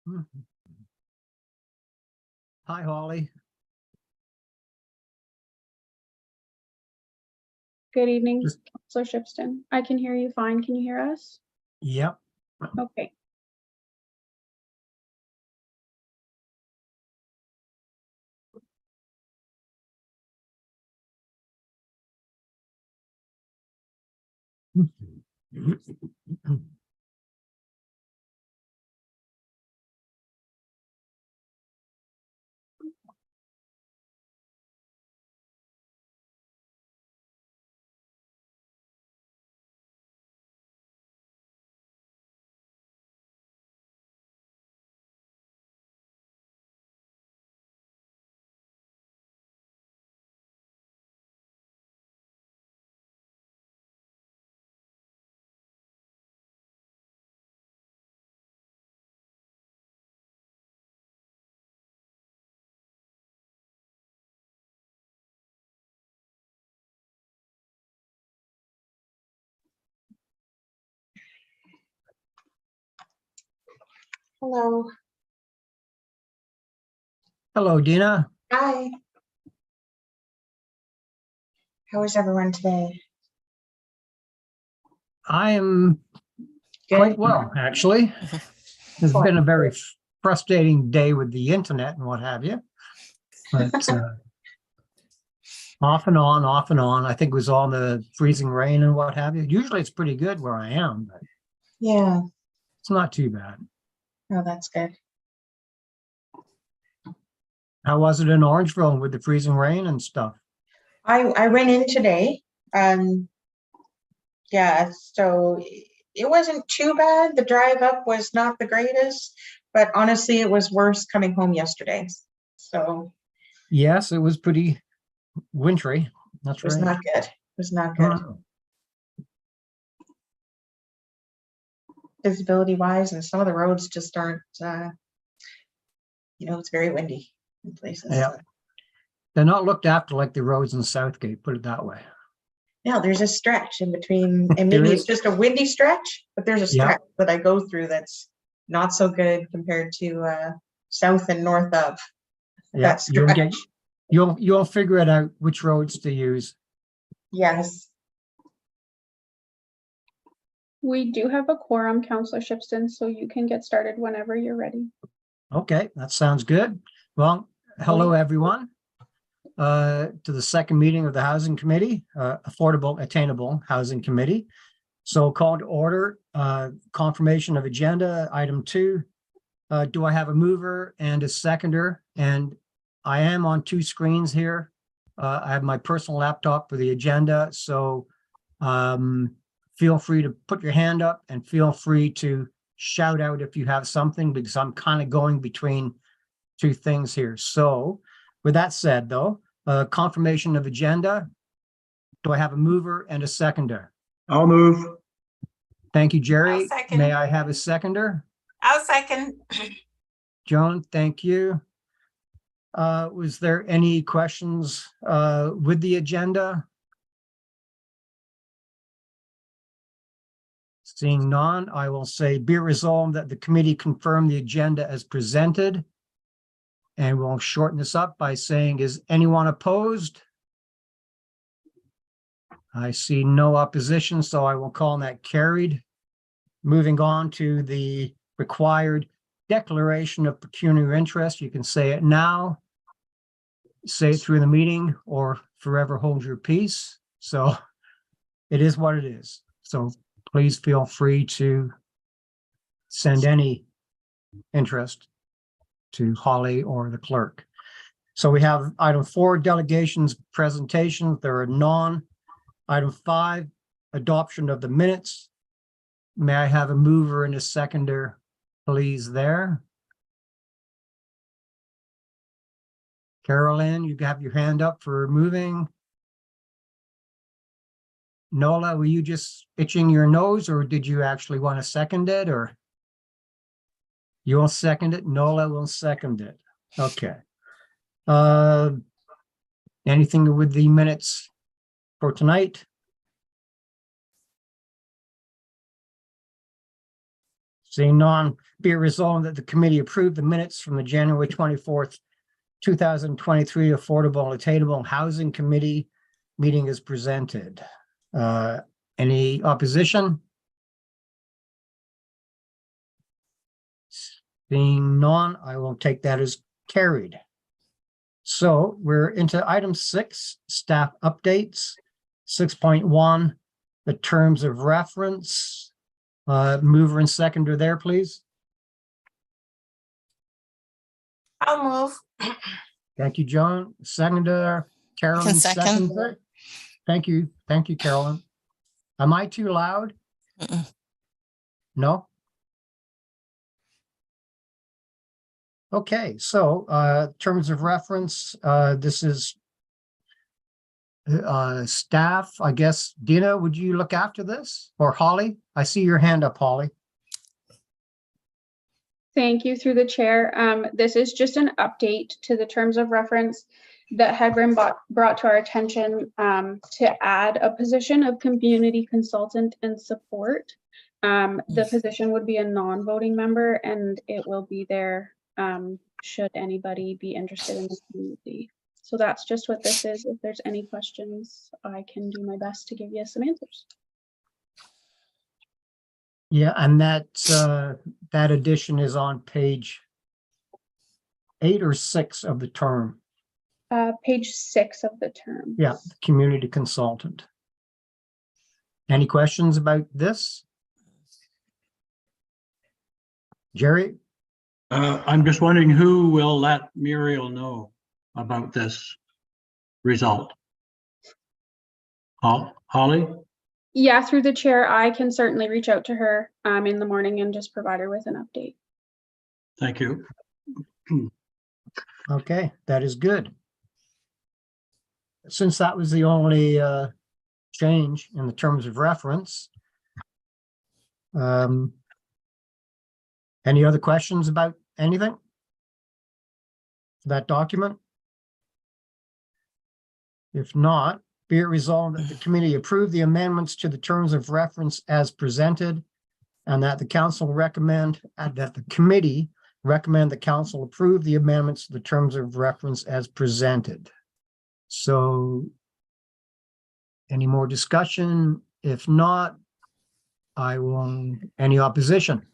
Hi, Holly. Good evening, Councilor Shipston. I can hear you fine. Can you hear us? Yep. Okay. Hello. Hello, Dina. Hi. How is everyone today? I am Good. quite well, actually. It's been a very frustrating day with the internet and what have you. But off and on, off and on. I think it was all the freezing rain and what have you. Usually it's pretty good where I am, but Yeah. it's not too bad. Oh, that's good. How was it in Orangeville with the freezing rain and stuff? I went in today. Yeah, so it wasn't too bad. The drive up was not the greatest, but honestly, it was worse coming home yesterday. So Yes, it was pretty wintry. That's it was right. not good. It was not good. Visibility wise, and some of the roads just aren't, it's very windy in places. Yeah. They're not looked after like the roads in Southgate, put it that way. Now there's a stretch in between, and There maybe is. it's just a windy stretch, but there's a Yeah. stretch that I go through that's not so good compared to south and north of that stretch. You'll figure it out which roads to use. Yes. We do have a quorum, Councilor Shipston, so you can get started whenever you're ready. Okay, that sounds good. Well, hello, everyone, to the second meeting of the Housing Committee, Affordable Attainable Housing Committee. So called to order, confirmation of agenda, item 2. Do I have a mover and a seconder? And I am on 2 screens here. I have my personal laptop for the agenda, so feel free to put your hand up and feel free to shout out if you have something, because I'm kind of going between 2 things here. So with that said, though, confirmation of agenda. Do I have a mover and a seconder? I'll move. Thank you, Jerry. I'll second. May I have a seconder? I'll second. Joan, thank you. Was there any questions with the agenda? Seeing none, I will say be it resolved that the committee confirm the agenda as presented. And we'll shorten this up by saying, is anyone opposed? I see no opposition, so I will call that carried. Moving on to the required declaration of pecuniary interest. You can say it now, say it through the meeting, or forever hold your peace. So it is what it is. So please feel free to send any interest to Holly or the clerk. So we have item 4, delegations, presentations. There are none. Item 5, adoption of the minutes. May I have a mover and a seconder, please, there? Carolyn, you have your hand up for moving. Nola, were you just itching your nose, or did you actually want to second it, or? You'll second it, Nola will second it. Okay. Anything with the minutes for tonight? Seeing none, be it resolved that the committee approve the minutes from the January 24th, 2023 Affordable Attainable Housing Committee meeting is presented. Any opposition? Seeing none, I will take that as carried. So we're into item 6, staff updates. 6.1, the terms of reference. Mover and seconder there, please. I'll move. Thank you, John. Seconder, Carolyn second. seconds it. Thank you. Thank you, Carolyn. Am I too loud? Mm-mm. No? Okay, so terms of reference, this is staff, I guess. Dina, would you look after this? Or Holly? I see your hand up, Holly. Thank you through the chair. This is just an update to the terms of reference that had been brought to our attention to add a position of community consultant and support. The position would be a non-voting member, and it will be there should anybody be interested in the community. So that's just what this is. If there's any questions, I can do my best to give you some answers. Yeah, and that addition is on page 8 or 6 of the term. Page 6 of the term. Yeah, community consultant. Any questions about this? Jerry? I'm just wondering who will let Muriel know about this result? Holly? Yeah, through the chair, I can certainly reach out to her in the morning and just provide her with an update. Thank you. Okay, that is good. Since that was the only change in the terms of reference, any other questions about anything? That document? If not, be it resolved that the committee approve the amendments to the terms of reference as presented, and that the council recommend, that the committee recommend the council approve the amendments to the terms of reference as presented. So any more discussion? If not, I will, any opposition?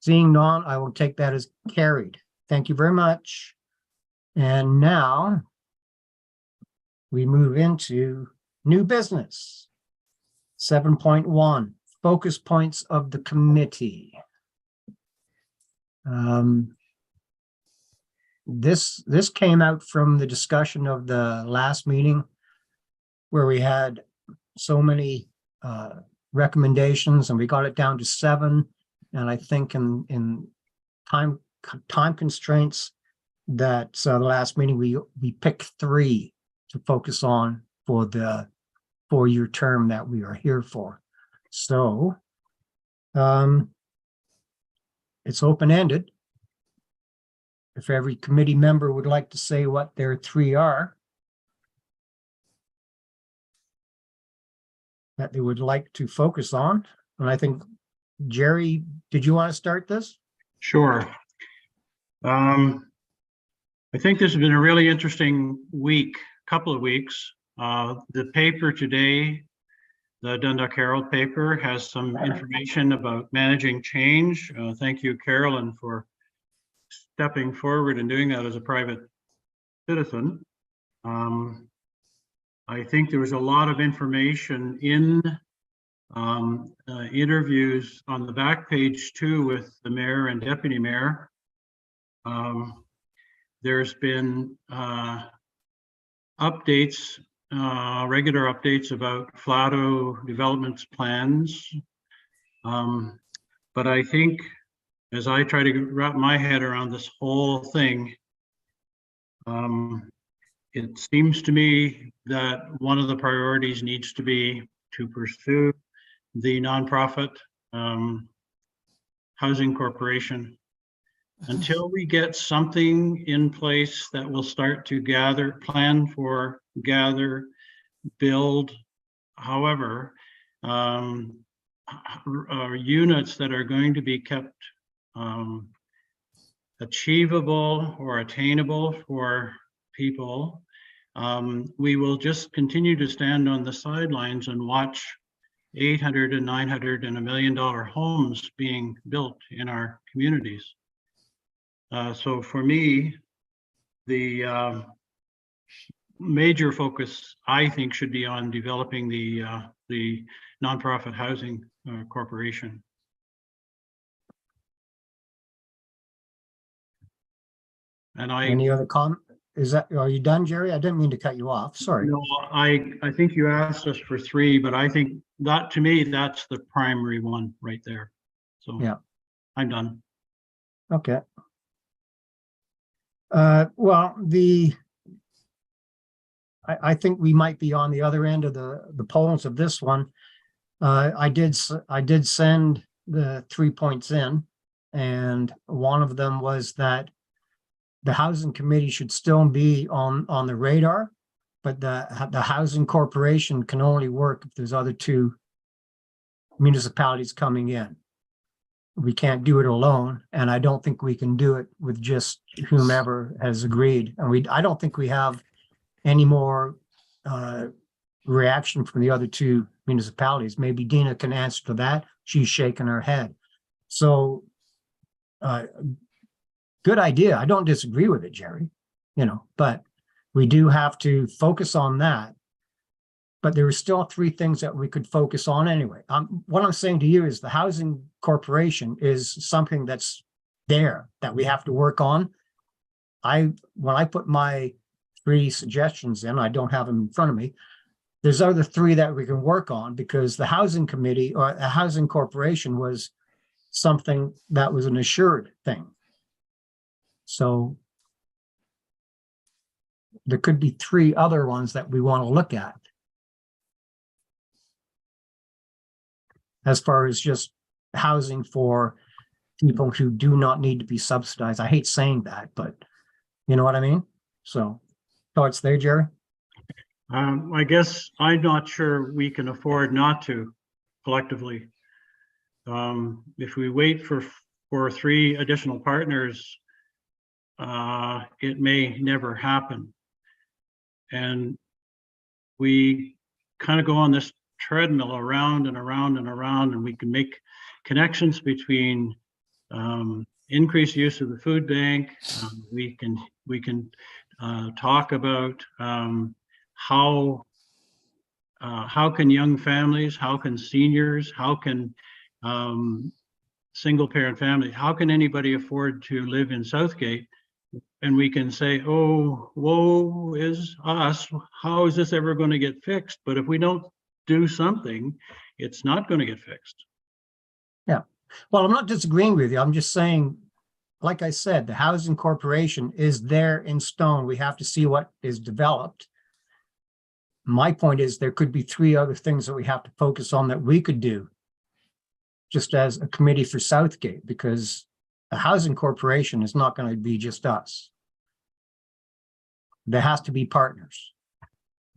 Seeing none, I will take that as carried. Thank you very much. And now we move into new business. 7.1, focus points of the committee. This came out from the discussion of the last meeting where we had so many recommendations and we got it down to 7. And I think in time constraints that the last meeting we picked 3 to focus on for the 4-year term that we are here for. So it's open-ended. If every committee member would like to say what their 3 are that they would like to focus on. And I think, Jerry, did you want to start this? Sure. I think this has been a really interesting couple of weeks. The paper today, the Dundalk Herald paper, has some information about managing change. Thank you, Carolyn, for stepping forward and doing that as a private citizen. I think there was a lot of information in interviews on the back page too with the mayor and deputy mayor. There's been updates, regular updates about Flato development plans. But I think as I try to wrap my head around this whole thing, it seems to me that one of the priorities needs to be to pursue the nonprofit housing corporation until we get something in place that will start to plan for, gather, build. However, units that are going to be kept achievable or attainable for people, we will just continue to stand on the sidelines and watch 800 and 900 and $1 million homes being built in our communities. So for me, the major focus, I think, should be on developing the nonprofit housing corporation. And Any other comment? Are you done, Jerry? I didn't mean to cut you off. Sorry. No, I think you asked us for 3, but I think that, to me, that's the primary one right there. So Yeah. I'm done. Okay. Well, I think we might be on the other end of the polls of this one. I did send the 3 points in, and one of them was that the housing committee should still be on the radar, but the housing corporation can only work if there's other 2 municipalities coming in. We can't do it alone, and I don't think we can do it with just whomever has agreed. And I don't think we have any more reaction from the other 2 municipalities. Maybe Dina can answer to that. She's shaking her head. So good idea. I don't disagree with it, Jerry, but we do have to focus on that. But there are still 3 things that we could focus on anyway. What I'm saying to you is the housing corporation is something that's there that we have to work on. When I put my 3 suggestions in, I don't have them in front of me. There's other 3 that we can work on, because the housing committee or a housing corporation was something that was an assured thing. So there could be 3 other ones that we want to look at, as far as just housing for people who do not need to be subsidized. I hate saying that, but you know what I mean? So thoughts there, Jerry? I guess I'm not sure we can afford not to collectively. If we wait for 3 additional partners, it may never happen. And we kind of go on this treadmill around and around and around, and we can make connections between increased use of the food bank. We can talk about how can young families, how can seniors, how can single parent families, how can anybody afford to live in Southgate? And we can say, oh, woe is us. How is this ever going to get fixed? But if we don't do something, it's not going to get fixed. Yeah. Well, I'm not disagreeing with you. I'm just saying, like I said, the housing corporation is there in stone. We have to see what is developed. My point is there could be 3 other things that we have to focus on that we could do just as a committee for Southgate, because the housing corporation is not going to be just us. There has to be partners.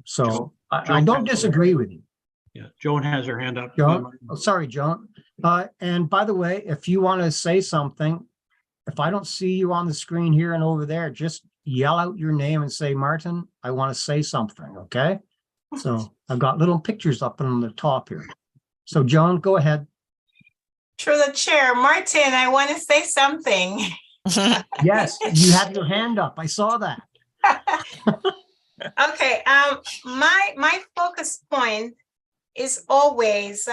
So I don't disagree with you. Yeah, Joan has her hand up. Joan, oh, sorry, Joan. And by the way, if you want to say something, if I don't see you on the screen here and over there, just yell out your name and say, Martin, I want to say something, okay? So I've got little pictures up on the top here. So Joan, go ahead. Through the chair, Martin, I want to say something. Yes, you have your hand up. I saw that. Okay, my focus point is always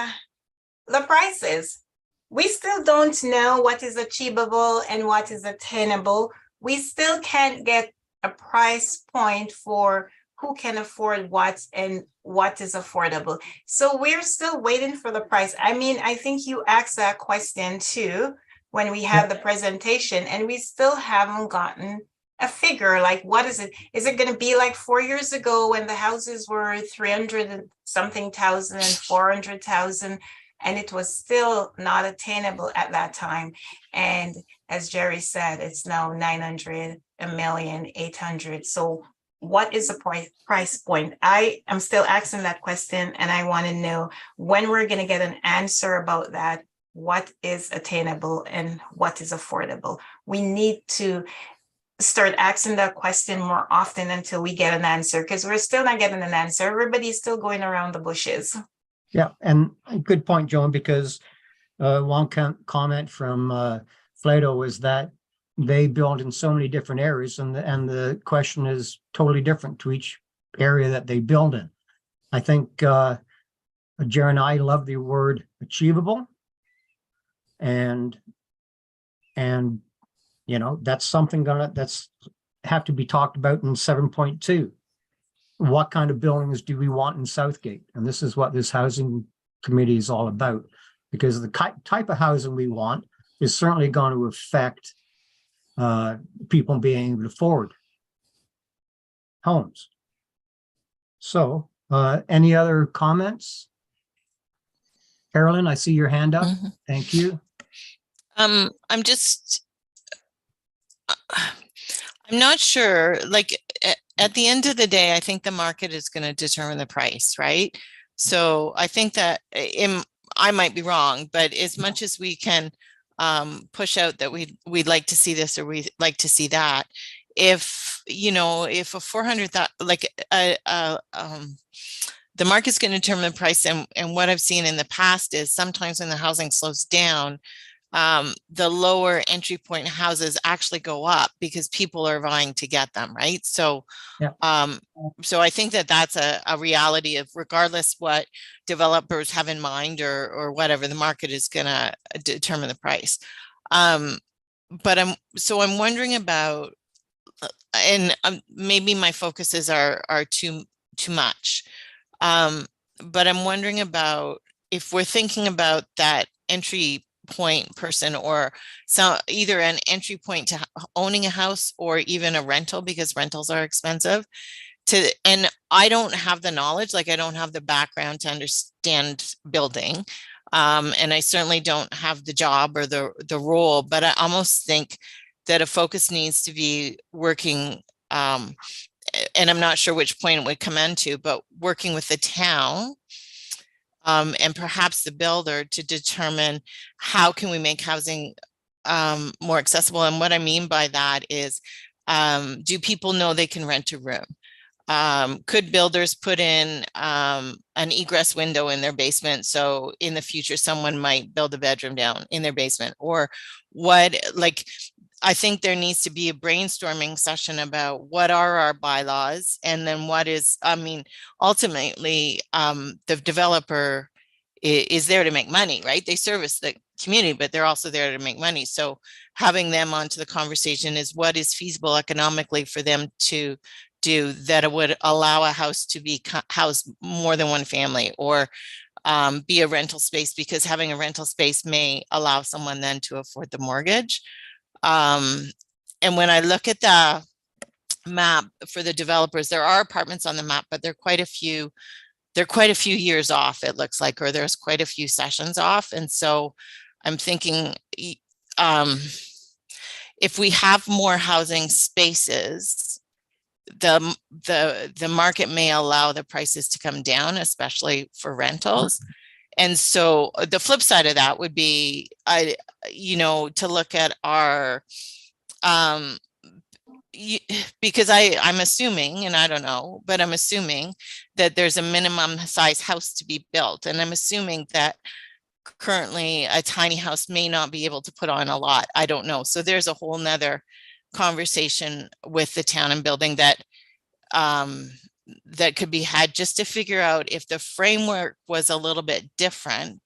the prices. We still don't know what is achievable and what is attainable. We still can't get a price point for who can afford what and what is affordable. So we're still waiting for the price. I mean, I think you asked that question too when we had the presentation, and we still haven't gotten a figure. Like, what is it? Is it going to be like 4 years ago when the houses were 300 and something thousand and 400,000, and it was still not attainable at that time? And as Jerry said, it's now 900, 1,800,000. So what is the price point? I am still asking that question, and I want to know when we're going to get an answer about that. What is attainable and what is affordable? We need to start asking that question more often until we get an answer, because we're still not getting an answer. Everybody's still going around the bushes. Yeah, and a good point, Joan, because one comment from Flato was that they build in so many different areas, and the question is totally different to each area that they build in. I think Jared and I love the word achievable, and you know, that's something that's have to be talked about in 7.2. What kind of buildings do we want in Southgate? And this is what this housing committee is all about, because the type of housing we want is certainly going to affect people being able to afford homes. So any other comments? Carolyn, I see your hand up. Mhm. Thank you. I'm just, I'm not sure, like at the end of the day, I think the market is going to determine the price, right? So I think that I might be wrong, but as much as we can push out that we'd like to see this or we'd like to see that, if, you know, if a 400,000, like the market's going to determine the price. And what I've seen in the past is sometimes when the housing slows down, the lower entry point houses actually go up because people are vying to get them, right? So, Yeah. So I think that that's a reality of, regardless what developers have in mind or whatever, the market is going to determine the price. But I'm wondering about, and maybe my focuses are too much. But I'm wondering about if we're thinking about that entry point person, or either an entry point to owning a house or even a rental, because rentals are expensive and I don't have the knowledge, like I don't have the background to understand building. And I certainly don't have the job or the role, but I almost think that a focus needs to be working, and I'm not sure which point it would come into, but working with the town and perhaps the builder to determine how can we make housing more accessible. And what I mean by that is, do people know they can rent a room? Could builders put in an egress window in their basement, so in the future someone might build a bedroom down in their basement? Or what, like, I think there needs to be a brainstorming session about what are our bylaws, and then what is, I mean, ultimately, the developer is there to make money, right? They service the community, but they're also there to make money. So having them onto the conversation is what is feasible economically for them to do that it would allow a house to be housed more than one family, or be a rental space, because having a rental space may allow someone then to afford the mortgage. And when I look at the map for the developers, there are apartments on the map, but they're quite a few years off, it looks like, or there's quite a few sessions off. And so I'm thinking, if we have more housing spaces, the market may allow the prices to come down, especially for rentals. And so the flip side of that would be, to look at our, because I'm assuming, and I don't know, but I'm assuming that there's a minimum size house to be built. And I'm assuming that currently a tiny house may not be able to put on a lot. I don't know. So there's a whole nother conversation with the town and building that could be had, just to figure out if the framework was a little bit different,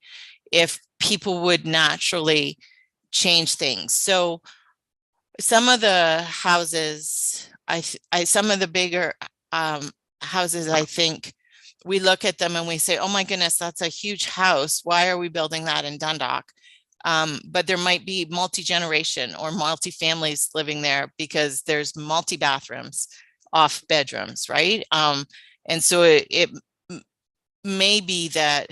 if people would naturally change things. So some of the houses, some of the bigger houses, I think we look at them and we say, oh my goodness, that's a huge house. Why are we building that in Dundalk? But there might be multi-generation or multi-families living there, because there's multi-bathrooms off bedrooms, right? And so it may be that,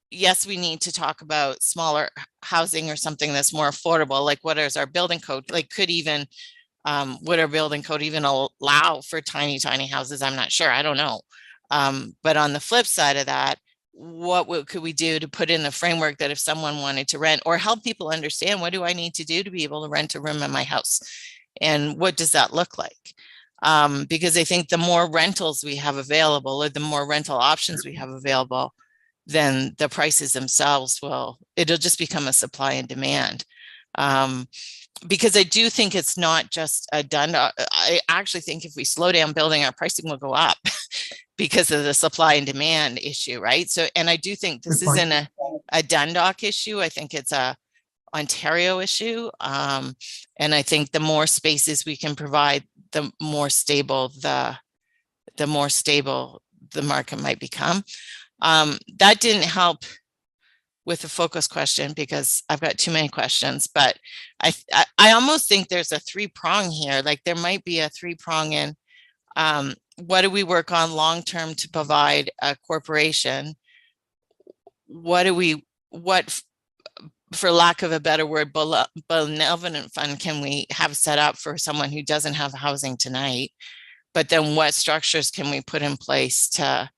yes, we need to talk about smaller housing or something that's more affordable, like what is our building code, like could even Would our building code even allow for tiny houses? I'm not sure. I don't know. But on the flip side of that, could we do to put in the framework that if someone wanted to rent, or help people understand, what do I need to do to be able to rent a room in my house? And what does that look like? Because I think the more rentals we have available, or the more rental options we have available, then the prices themselves it'll just become a supply and demand. Because I do think it's not just I actually think if we slow down building, our pricing will go up because of the supply and demand issue, right? So, and I do think this Good point. isn't a Dundalk issue. I think it's a Ontario issue. And I think the more spaces we can provide, the more stable the market might become. That didn't help with the focus question because I've got too many questions, but I almost think there's a 3-prong here. Like there might be a 3-prong in what do we work on long-term to provide a corporation? What for lack of a better word, benevolent fund can we have set up for someone who doesn't have housing tonight? But then what structures can we put in place to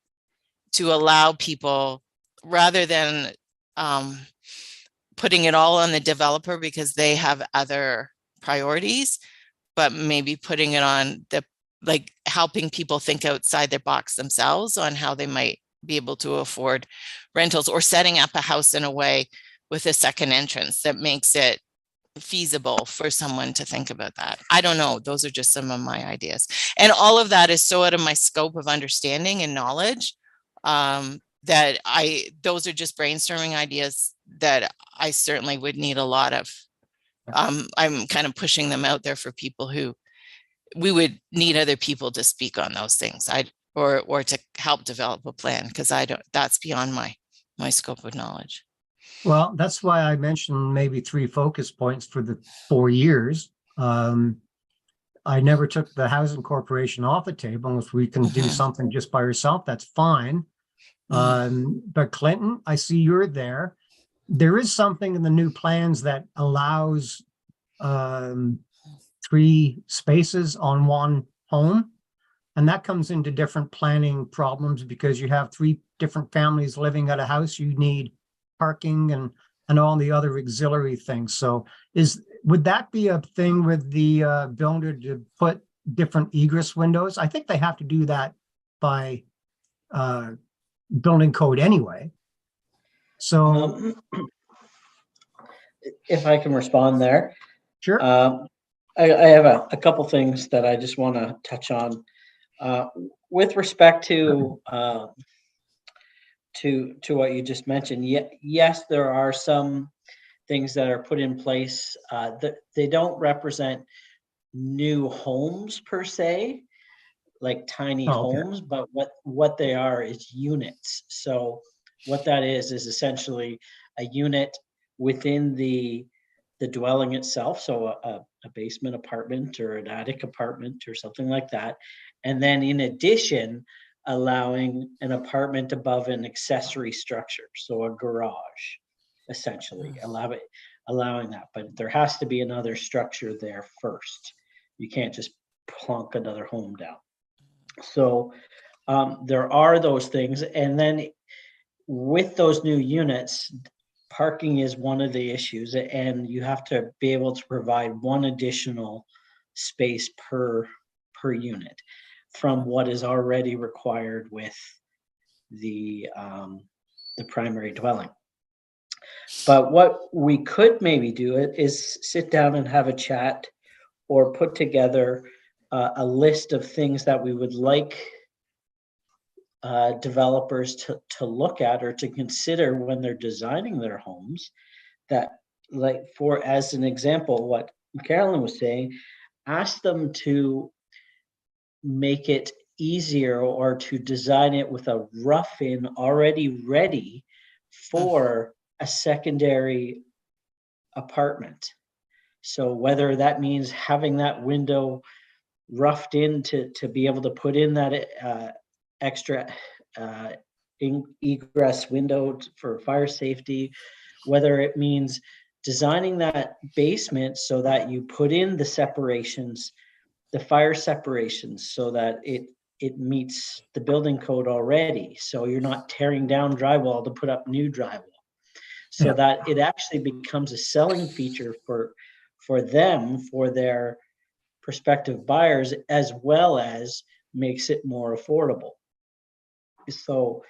allow people, rather than putting it all on the developer because they have other priorities, but maybe putting it on helping people think outside their box themselves on how they might be able to afford rentals, or setting up a house in a way with a second entrance that makes it feasible for someone to think about that. I don't know. Those are just some of my ideas. And all of that is so out of my scope of understanding and knowledge that those are just brainstorming ideas that I certainly would need a lot of. I'm kind of pushing them out there for people who we would need other people to speak on those things. Or to help develop a plan, because that's beyond my scope of knowledge. Well, that's why I mentioned maybe 3 focus points for the 4 years. I never took the housing corporation off the table. If we can do something just by yourself, that's fine. But Clinton, I see you're there. There is something in the new plans that allows 3 spaces on one home. And that comes into different planning problems because you have 3 different families living at a house. You need parking and all the other auxiliary things. So would that be a thing with the builder to put different egress windows? I think they have to do that by building code anyway. So if I can respond there. sure. I have a couple things that I just want to touch on. With respect to what you just mentioned, yes, there are some things that are put in place that they don't represent new homes per se, like tiny homes, but what they are is units. So what that is essentially a unit within the dwelling itself. So a basement apartment or an attic apartment or something like that. And then in addition, allowing an apartment above an accessory structure. So a garage, essentially, allowing that. But there has to be another structure there first. You can't just plunk another home down. So there are those things. And then with those new units, parking is one of the issues, and you have to be able to provide one additional space per unit from what is already required with the primary dwelling. But what we could maybe do is sit down and have a chat or put together a list of things that we would like developers to look at or to consider when they're designing their homes. That, like, for as an example, what Carolyn was saying, ask them to make it easier or to design it with a rough-in already ready for a secondary apartment. So whether that means having that window roughed in to be able to put in that extra egress window for fire safety, whether it means designing that basement so that you put in the separations, the fire separations, so that it meets the building code already. So you're not tearing down drywall to put up new drywall. So Yeah. that it actually becomes a selling feature for them, for their prospective buyers, as well as makes it more affordable. So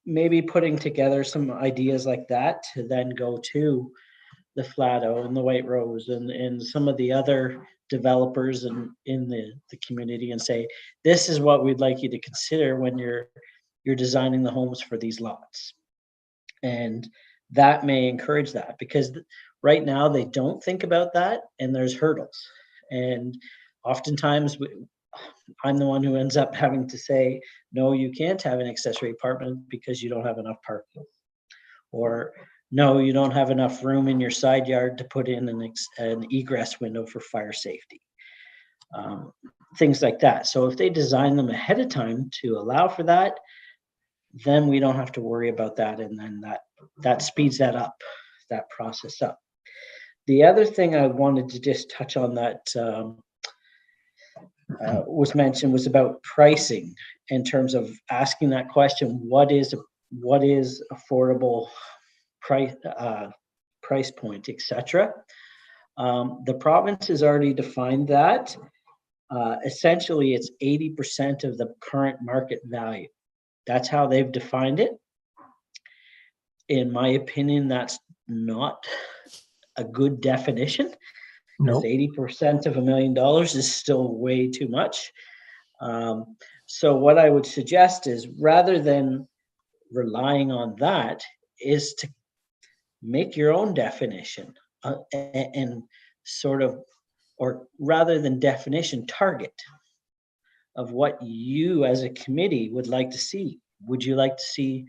maybe putting together some ideas like that to then go to the Flatto and the White Rose and some of the other developers in the community and say, this is what we'd like you to consider when you're designing the homes for these lots. And that may encourage that, because right now they don't think about that, and there's hurdles. And oftentimes I'm the one who ends up having to say, no, you can't have an accessory apartment because you don't have enough parking. Or no, you don't have enough room in your side yard to put in an egress window for fire safety. Things like that. So if they design them ahead of time to allow for that, then we don't have to worry about that. And then that speeds that process up. The other thing I wanted to just touch on that was mentioned was about pricing, in terms of asking that question, what is affordable price point, etc. The province has already defined that. Essentially, it's 80% of the current market value. That's how they've defined it. In my opinion, that's not a good definition. Nope. 80% of $1 million is still way too much. So what I would suggest is, rather than relying on that, is to make your own definition and sort of, or rather than definition, target of what you as a committee would like to see. Would you like to see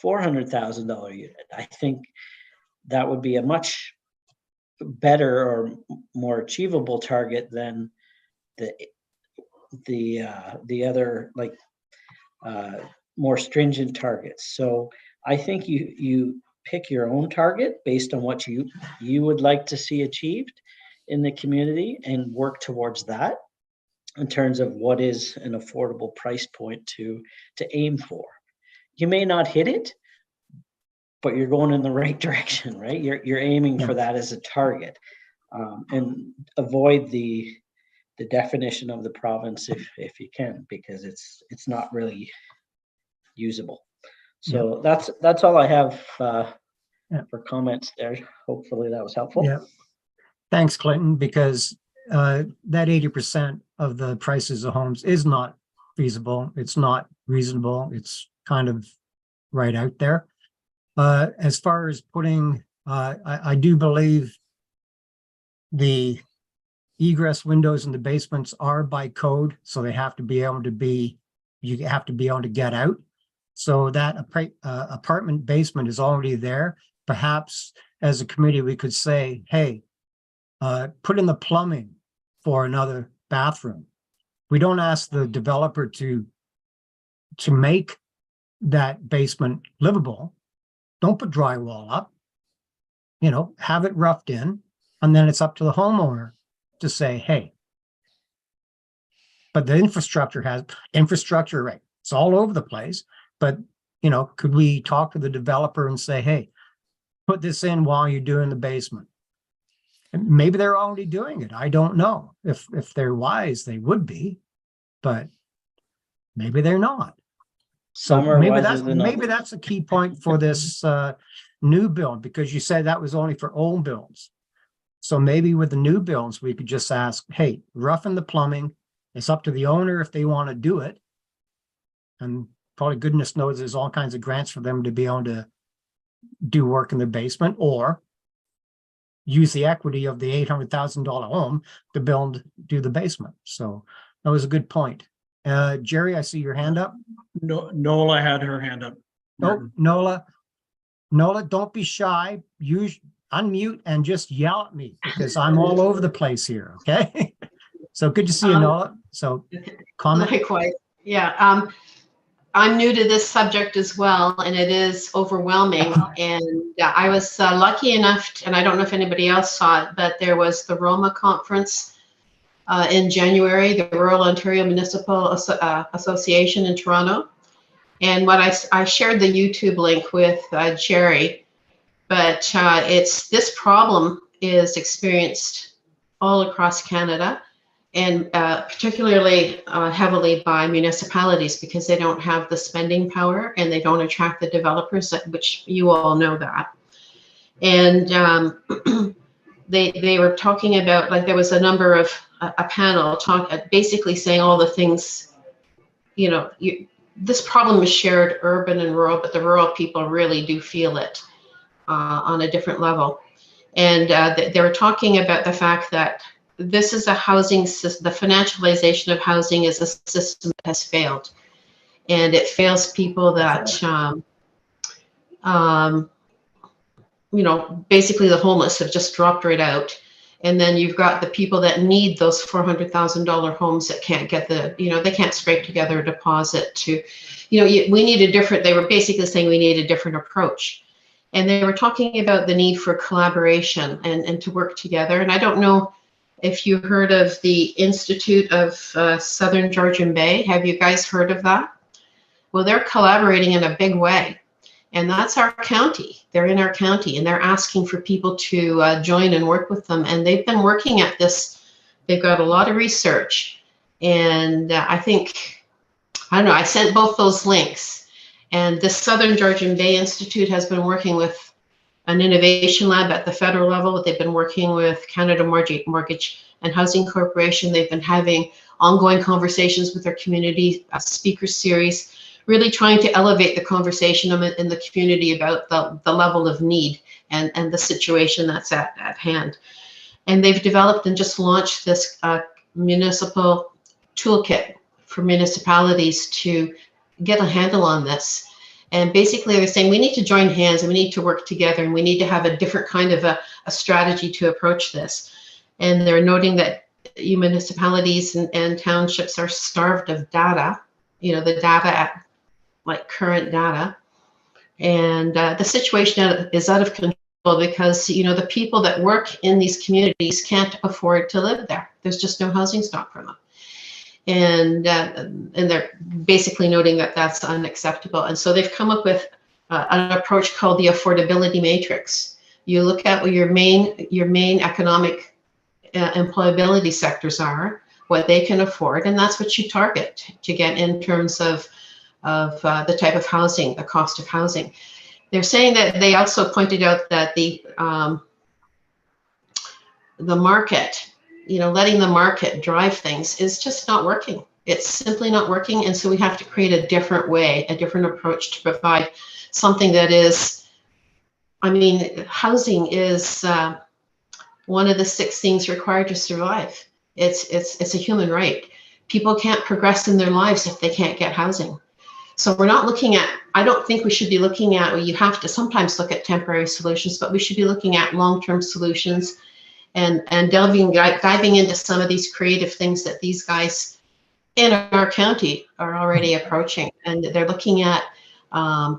$400,000 unit? I think that would be a much better or more achievable target than the other, like more stringent targets. So I think you pick your own target based on what you would like to see achieved in the community, and work towards that in terms of what is an affordable price point to aim for. You may not hit it, but you're going in the right direction, right? You're aiming for that as a target, and avoid the definition of the province if you can, because it's not really usable. So that's all I have for comments there. Hopefully that was helpful. Yeah. Thanks, Clinton, because that 80% of the prices of homes is not feasible. It's not reasonable. It's kind of right out there. As far as putting, I do believe the egress windows in the basements are by code, so they have to be able to be, you have to be able to get out. So that apartment basement is already there. Perhaps as a committee, we could say, hey, put in the plumbing for another bathroom. We don't ask the developer to make that basement livable. Don't put drywall up, have it roughed in, and then it's up to the homeowner to say, hey, but the infrastructure, right? It's all over the place, but could we talk to the developer and say, hey, put this in while you're doing the basement? And maybe they're already doing it. I don't know. If they're wise, they would be, but maybe they're not. So maybe that's a key point for this new build, because you said that was only for old builds. So maybe with the new builds, we could just ask, hey, roughen the plumbing. It's up to the owner if they want to do it. And probably goodness knows there's all kinds of grants for them to be able to do work in the basement, or use the equity of the $800,000 home to do the basement. So that was a good point. Jerry, I see your hand up. No, Nola had her hand up. Oh, Nola, don't be shy. Unmute and just yell at me, because I'm all over the place here. Okay. So good to see you, Nola. So comment. Likewise. Yeah. I'm new to this subject as well, and it is overwhelming. And I was lucky enough, and I don't know if anybody else saw it, but there was the Roma conference in January, the Rural Ontario Municipal Association in Toronto. And what I shared the YouTube link with Jerry, but this problem is experienced all across Canada, and particularly heavily by municipalities, because they don't have the spending power and they don't attract the developers, which you all know that. And they were talking about, like, there was a number of a panel basically saying all the things, you know, this problem is shared urban and rural, but the rural people really do feel it on a different level. And they were talking about the fact that this is a housing system, the financialization of housing is a system that has failed. And it fails people that, you know, basically the homeless have just dropped right out. And then you've got the people that need those $400,000 homes that can't get they can't scrape together a deposit to, we need a different, they were basically saying we need a different approach. And they were talking about the need for collaboration and to work together. And I don't know if you heard of the Institute of Southern Georgian Bay. Have you guys heard of that? Well, they're collaborating in a big way. And that's our county. They're in our county, and they're asking for people to join and work with them. And they've been working at this. They've got a lot of research. And I don't know, I sent both those links. And the Southern Georgian Bay Institute has been working with an innovation lab at the federal level. They've been working with Canada Mortgage and Housing Corporation. They've been having ongoing conversations with their community, a speaker series, really trying to elevate the conversation in the community about the level of need and the situation that's at hand. And they've developed and just launched this municipal toolkit for municipalities to get a handle on this. And basically they're saying we need to join hands and we need to work together, and we need to have a different kind of a strategy to approach this. And they're noting that municipalities and townships are starved of data, the data like current data. And the situation is out of control because, the people that work in these communities can't afford to live there. There's just no housing stock for them. And they're basically noting that that's unacceptable. And so they've come up with an approach called the affordability matrix. You look at what your main economic employability sectors are, what they can afford, and that's what you target to get in terms of the type of housing, the cost of housing. They're saying that they also pointed out that the market, letting the market drive things is just not working. It's simply not working. And so we have to create a different way, a different approach to provide something that is, housing is one of the 6 things required to survive. It's a human right. People can't progress in their lives if they can't get housing. So we're not looking at, I don't think we should be looking at, well, you have to sometimes look at temporary solutions, but we should be looking at long-term solutions and diving into some of these creative things that these guys in our county are already approaching. And they're looking at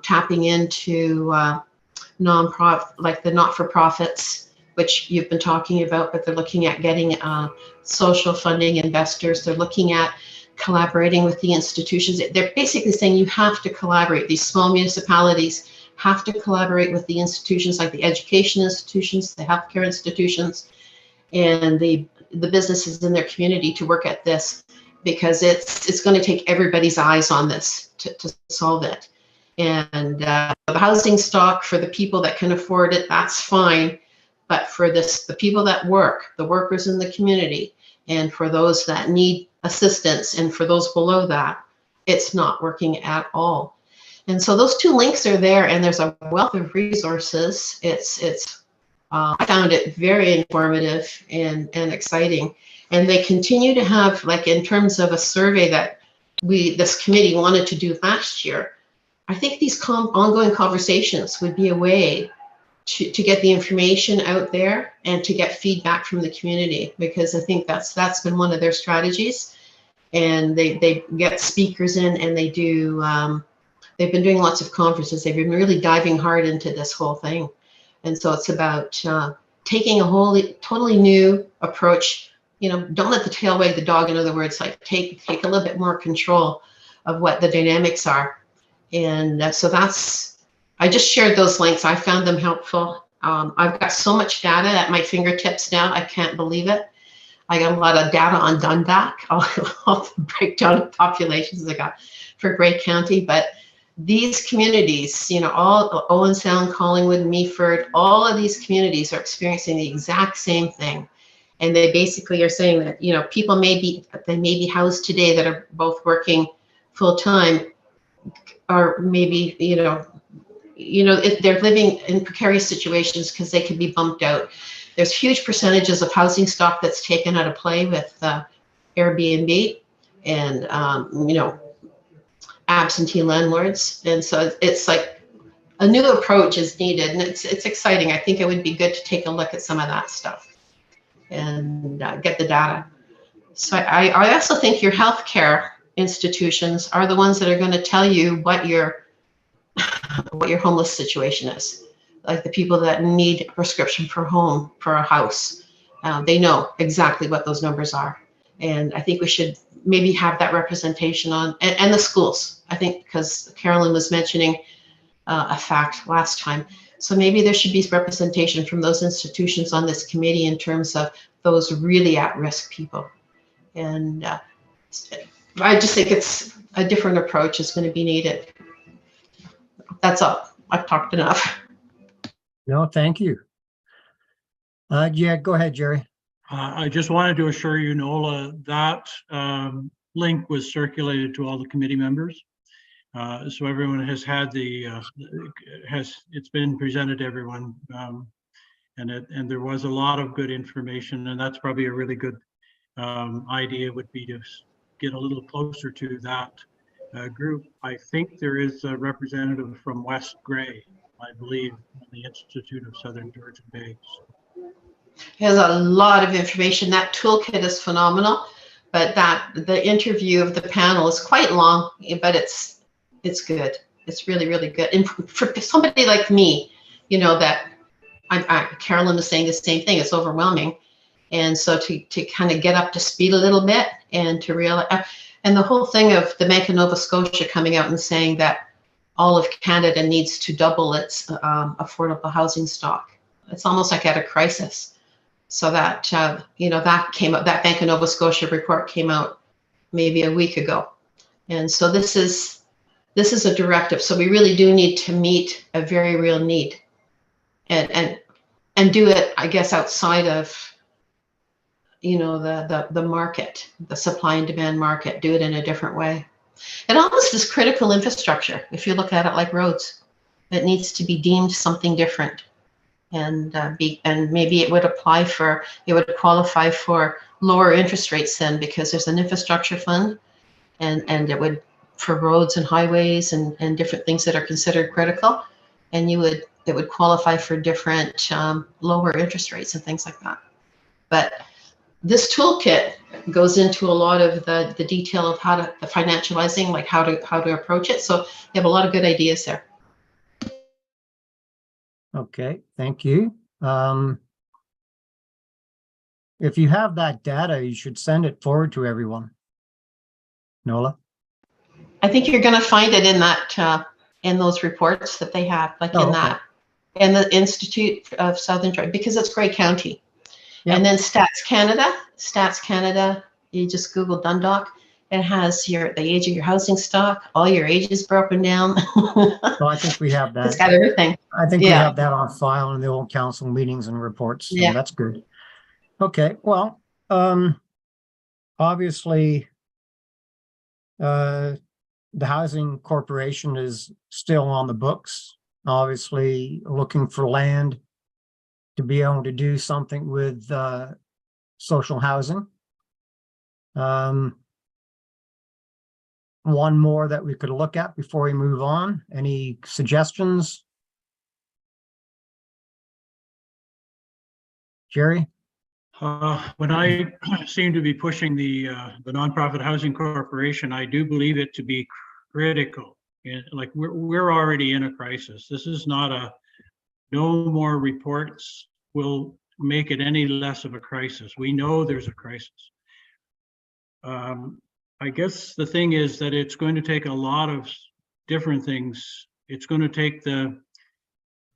tapping into nonprofit, like the not-for-profits, which you've been talking about, but they're looking at getting social funding investors. They're looking at collaborating with the institutions. They're basically saying you have to collaborate. These small municipalities have to collaborate with the institutions, like the education institutions, the healthcare institutions, and the businesses in their community to work at this, because it's going to take everybody's eyes on this to solve it. And the housing stock for the people that can afford it, that's fine. But for the people that work, the workers in the community, and for those that need assistance, and for those below that, it's not working at all. And so those 2 links are there, and there's a wealth of resources. I found it very informative and exciting. And they continue to have, like, in terms of a survey that this committee wanted to do last year, I think these ongoing conversations would be a way to get the information out there and to get feedback from the community, because I think that's been one of their strategies. and they get speakers in, and they do, they've been doing lots of conferences. They've been really diving hard into this whole thing. And so it's about taking a totally new approach. You know, don't let the tail wag the dog. In other words, like take a little bit more control of what the dynamics are. And so I just shared those links. I found them helpful. I've got so much data at my fingertips now. I can't believe it. I got a lot of data on Dundalk, all the breakdown of populations I got for Grey County. But these communities, you know, all Owen Sound, Collingwood, Meaford, all of these communities are experiencing the exact same thing. And they basically are saying that, you know, people may be housed today that are both working full time, or maybe, they're living in precarious situations because they can be bumped out. There's huge percentages of housing stock that's taken out of play with Airbnb and, absentee landlords. And so it's like a new approach is needed, and it's exciting. I think it would be good to take a look at some of that stuff and get the data. So I also think your healthcare institutions are the ones that are going to tell you what your homeless situation is. Like the people that need a prescription for a house, they know exactly what those numbers are. And I think we should maybe have that representation on, and the schools, I think, because Carolyn was mentioning a fact last time. So maybe there should be representation from those institutions on this committee in terms of those really at-risk people. And I just think it's a different approach is going to be needed. That's all. I've talked enough. No, thank you. Yeah, go ahead, Jerry. I just wanted to assure you, Nola, that link was circulated to all the committee members. So everyone has had it's been presented to everyone. And there was a lot of good information, and that's probably a really good idea would be to get a little closer to that group. I think there is a representative from West Grey, I believe, on the Institute of Southern Georgian Bay. There's a lot of information. That toolkit is phenomenal, but the interview of the panel is quite long, but it's good. It's really, really good. And for somebody like me, that Carolyn was saying the same thing. It's overwhelming. And so to kind of get up to speed a little bit and to realize, and the whole thing of the Bank of Nova Scotia coming out and saying that all of Canada needs to double its affordable housing stock. It's almost like at a crisis. So that, that came up, that Bank of Nova Scotia report came out maybe a week ago. And so this is a directive. So we really do need to meet a very real need and do it, I guess, outside of, the market, the supply and demand market, do it in a different way. It almost is critical infrastructure. If you look at it like roads, it needs to be deemed something different. And maybe it would qualify for lower interest rates then, because there's an infrastructure fund, and it would, for roads and highways and different things that are considered critical, and it would qualify for different lower interest rates and things like that. But this toolkit goes into a lot of the detail of the financializing, like how to approach it. So you have a lot of good ideas there. Okay, thank you. If you have that data, you should send it forward to everyone. Nola? I think you're going to find it in that in those reports that they have, like in the Institute of Southern Georgia, because it's Grey County. Yep. And then Stats Canada, you just Google Dundalk. It has the age of your housing stock, all your ages broken down. So I think we have that. It's got everything. I think we have that on file in the old council meetings and reports. So that's good. Okay, well, obviously, the Housing Corporation is still on the books, obviously looking for land to be able to do something with social housing. One more that we could look at before we move on. Any suggestions? Jerry? When I seem to be pushing the nonprofit housing corporation, I do believe it to be critical. And like we're already in a crisis. This is not a, no more reports will make it any less of a crisis. We know there's a crisis. I guess the thing is that it's going to take a lot of different things. It's going to take the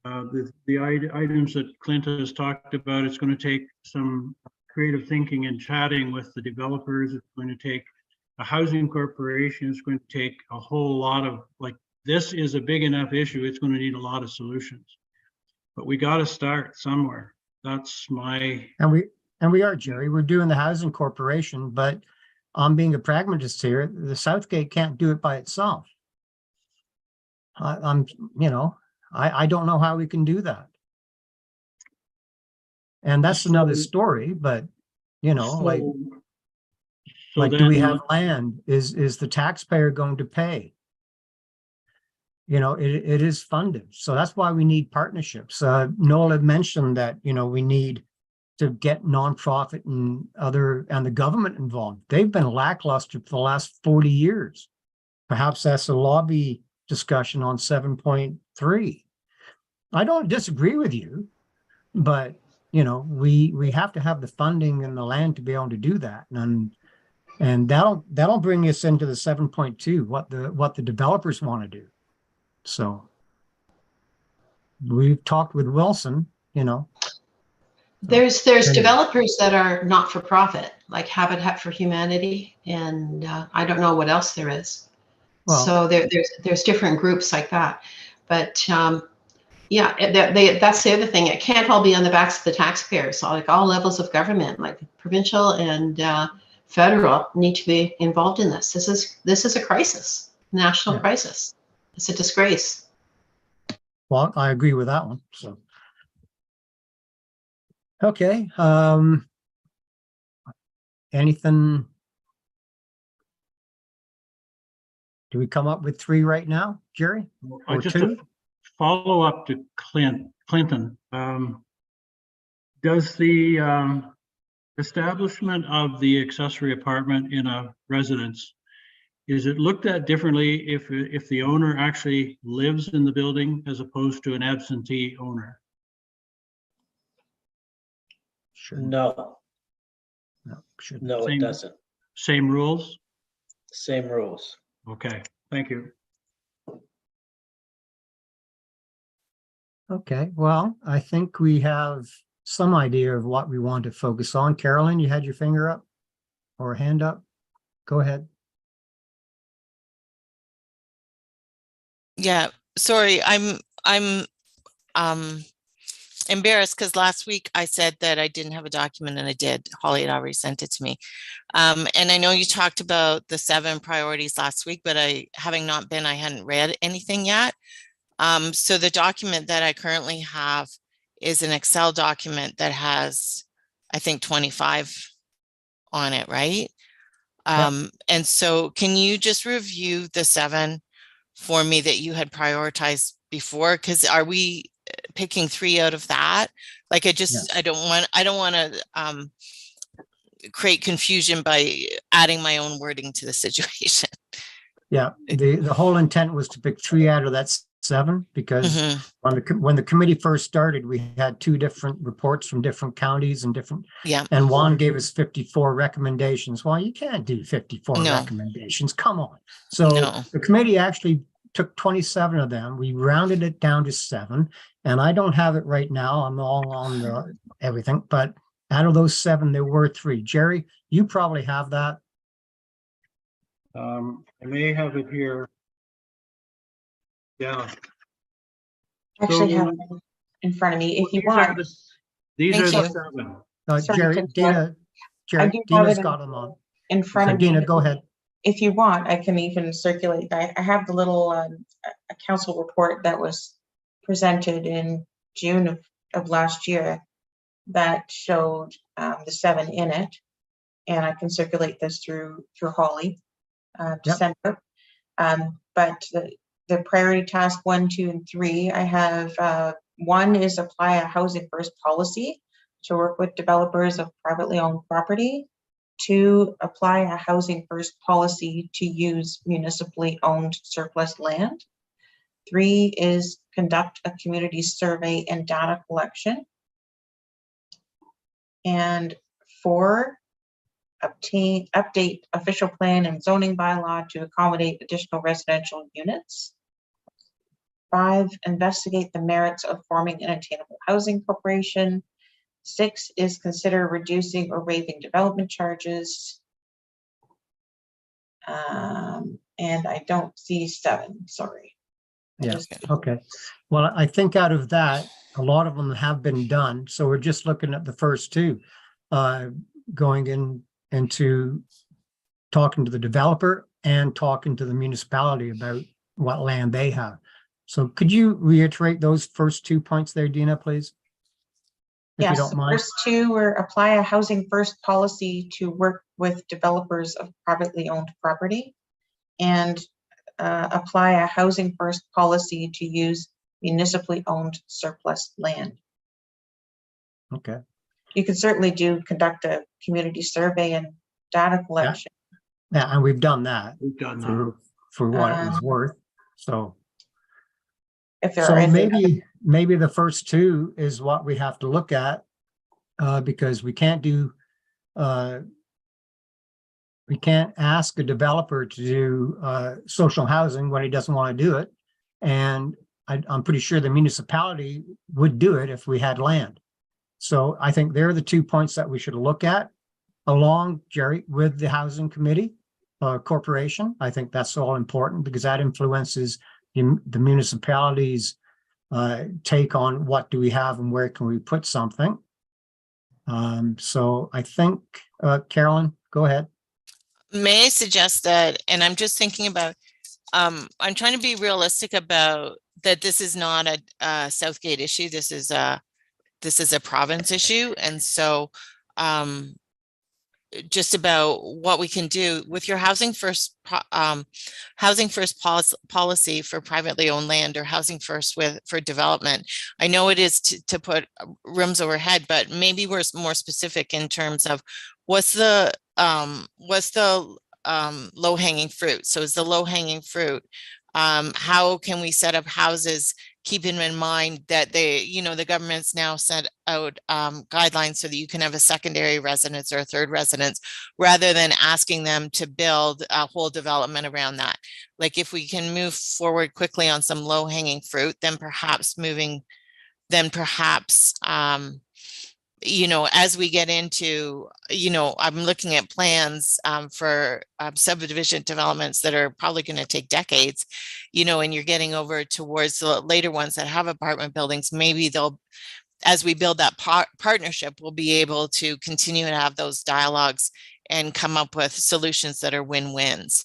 items that Clint has talked about. It's going to take some creative thinking and chatting with the developers. It's going to take a housing corporation. It's going to take a whole lot of, like, this is a big enough issue. It's going to need a lot of solutions, but we got to start somewhere. That's my. And we are, Jerry, we're doing the housing corporation, but I'm being a pragmatist here. The Southgate can't do it by itself. I don't know how we can do that. And that's another story, but like do we have land? Is the taxpayer going to pay? It is funded. So that's why we need partnerships. Noel had mentioned that, we need to get nonprofit and the government involved. They've been lackluster for the last 40 years. Perhaps that's a lobby discussion on 7.3. I don't disagree with you, but we have to have the funding and the land to be able to do that. And that'll bring us into the 7.2, what the developers want to do. So we've talked with Wilson, There's developers that are not for profit, like Habitat for Humanity, and I don't know what else there is. Well, so there's different groups like that, but yeah, that's the other thing. It can't all be on the backs of the taxpayers. So like all levels of government, like provincial and federal, need to be involved in this. This is a crisis, national crisis. It's a disgrace. Well, I agree with that one. So, okay. Anything? Do we come up with 3 right now, Jerry? Or Just 2? a follow up to Clinton. Does the establishment of the accessory apartment in a residence, is it looked at differently if the owner actually lives in the building as opposed to an absentee owner? Sure. No, Shouldn't. no, it doesn't. Same rules? Same rules. Okay, thank you. Okay, well, I think we have some idea of what we want to focus on. Carolyn, you had your finger up or a hand up? Go ahead. Yeah, sorry, I'm embarrassed because last week I said that I didn't have a document and I did. Holly had already sent it to me. And I know you talked about the 7 priorities last week, but I hadn't read anything yet. So the document that I currently have is an Excel document that has, I think, 25 on it, right? And so can you just review the 7 for me that you had prioritized before? Because are we picking 3 out of that? Like, I don't want to create confusion by adding my own wording to the situation. Yeah, the whole intent was to pick 3 out of that 7 because when the committee first started, we had 2 different reports from different counties and and Juan gave us 54 recommendations. Well, you can't do 54 recommendations. Come on. So the committee actually took 27 of them. We rounded it down to 7, and I don't have it right now. I'm all on everything, but out of those 7, there were 3. Jerry, you probably have that. I may have it here. Yeah. Actually have it in front of me if you want. These are the 7. Sorry, Dina's got them on. In front of me. Dina, go ahead. If you want, I can even circulate. I have the little a council report that was presented in June of last year that showed the 7 in it, and I can circulate this through Holly to send out. But the priority task 1, 2, and 3, I have 1 is apply a housing first policy to work with developers of privately owned property. 2, apply a housing first policy to use municipally owned surplus land. 3 is conduct a community survey and data collection. And 4, update official plan and zoning bylaw to accommodate additional residential units. 5, investigate the merits of forming an attainable housing corporation. 6 is consider reducing or waiving development charges. And I don't see 7, sorry. I Yeah, just- okay. Well, I think out of that, a lot of them have been done. So we're just looking at the first 2, going into talking to the developer and talking to the municipality about what land they have. So could you reiterate those first 2 points there, Dina, please? If you Yes, don't the mind. first 2 were apply a housing first policy to work with developers of privately owned property, and apply a housing first policy to use municipally owned surplus land. Okay, You can certainly conduct a community survey and data collection. yeah, and we've done that We've done that. for what it was worth. So, If there so are any, maybe the first 2 is what we have to look at, because we can't ask a developer to do social housing when he doesn't want to do it. And I'm pretty sure the municipality would do it if we had land. So I think they're the 2 points that we should look at, along, Jerry, with the housing committee corporation. I think that's all important because that influences the municipality's take on what do we have and where can we put something. So I think, Carolyn, go ahead. May I suggest that, and I'm just thinking about, I'm trying to be realistic about that this is not a Southgate issue. This is a province issue. And so just about what we can do with your housing first policy for privately owned land, or housing first for development. I know it is to put rooms overhead, but maybe we're more specific in terms of what's the low hanging fruit. So is the low hanging fruit, how can we set up houses, keeping in mind that the government's now sent out guidelines so that you can have a secondary residence or a third residence, rather than asking them to build a whole development around that. Like if we can move forward quickly on some low hanging fruit, then perhaps as we get into, I'm looking at plans for subdivision developments that are probably going to take decades, and you're getting over towards the later ones that have apartment buildings. Maybe as we build that partnership, we'll be able to continue to have those dialogues and come up with solutions that are win-wins.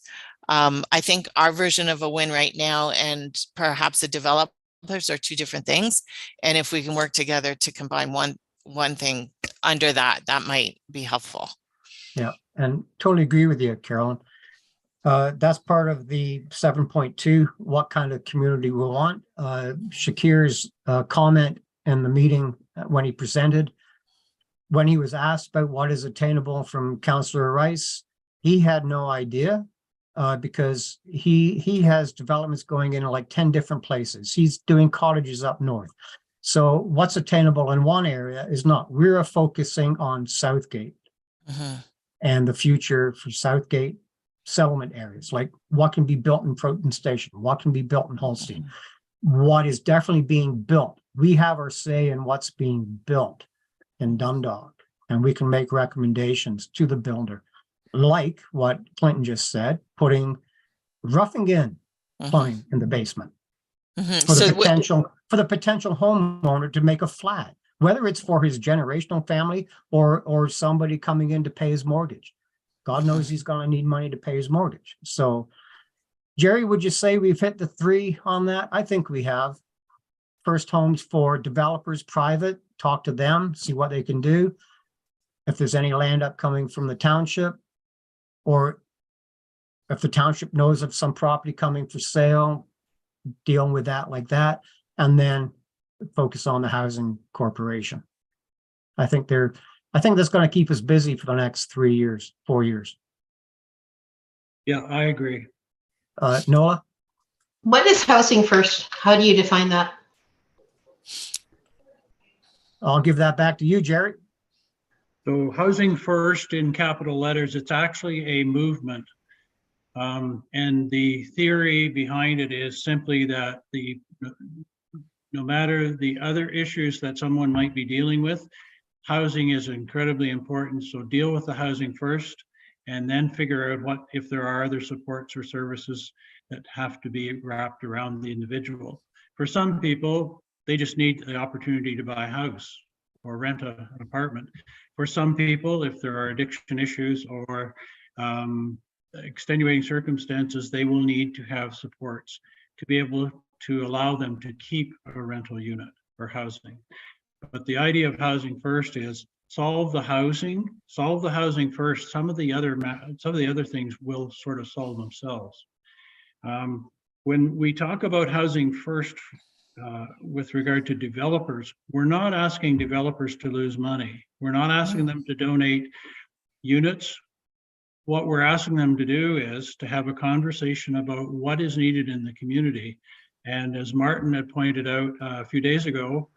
I think our version of a win right now and perhaps a developers are 2 different things. And if we can work together to combine one thing under that might be helpful. Yeah, and totally agree with you, Carolyn. That's part of the 7.2, what kind of community we want. Shakir's comment in the meeting when he presented, when he was asked about what is attainable from Councillor Rice, he had no idea because he has developments going in like 10 different places. He's doing cottages up north. So what's attainable in one area is not. We're focusing on Southgate and the future for Southgate settlement areas, like what can be built in Proton Station, what can be built in Holstein, what is definitely being built. We have our say in what's being built in Dundalk, and we can make recommendations to the builder, like what Clinton just said, putting roughing in plumbing in the basement. For the potential homeowner to make a flat, whether it's for his generational family or somebody coming in to pay his mortgage. God knows he's going to need money to pay his mortgage. So, Jerry, would you say we've hit the 3 on that? I think we have. First homes for developers, private, talk to them, see what they can do. If there's any land upcoming from the township, or if the township knows of some property coming for sale, dealing with that like that, and then focus on the housing corporation. I think that's going to keep us busy for the next 3 years, 4 years. Yeah, I agree. Nola? What is housing first? How do you define that? I'll give that back to you, Jerry. So housing first in capital letters, it's actually a movement. And the theory behind it is simply that no matter the other issues that someone might be dealing with, housing is incredibly important. So deal with the housing first, and then figure out what, if there are other supports or services that have to be wrapped around the individual. For some people, they just need the opportunity to buy a house or rent an apartment. For some people, if there are addiction issues or extenuating circumstances, they will need to have supports to be able to allow them to keep a rental unit or housing. But the idea of housing first is solve the housing first. Some of the other things will sort of solve themselves. When we talk about housing first, with regard to developers, we're not asking developers to lose money. We're not asking them to donate units. What we're asking them to do is to have a conversation about what is needed in the community. And as Martin had pointed out a few days ago,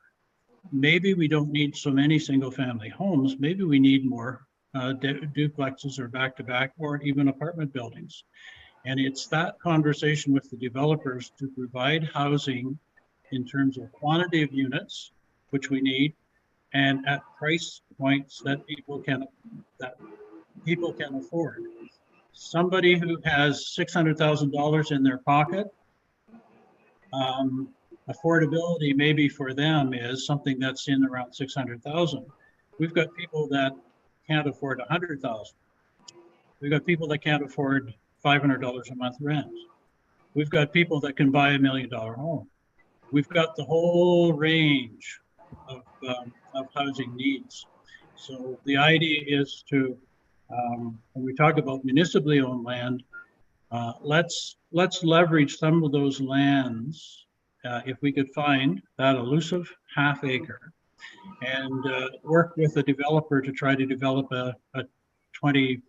maybe we don't need so many single family homes. Maybe we need more duplexes or back-to-back or even apartment buildings. And it's that conversation with the developers to provide housing in terms of quantity of units, which we need, and at price points that people can afford. Somebody who has $600,000 in their pocket, affordability maybe for them is something that's in around 600,000. We've got people that can't afford 100,000. We've got people that can't afford $500 a month rent. We've got people that can buy $1 million home. We've got the whole range of housing needs. So the idea is to, when we talk about municipally owned land, let's leverage some of those lands, if we could find that elusive half acre, and work with a developer to try to develop a 20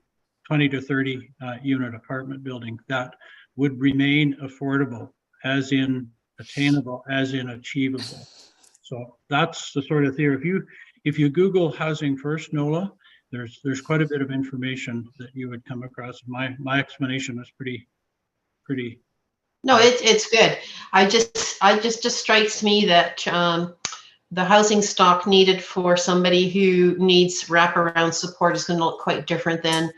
to 30 unit apartment building that would remain affordable, as in attainable, as in achievable. So that's the sort of theory. If you Google housing first, Nola, there's quite a bit of information that you would come across. My explanation was pretty. No, it's good. I just strikes me that the housing stock needed for somebody who needs wraparound support is going to look quite different than,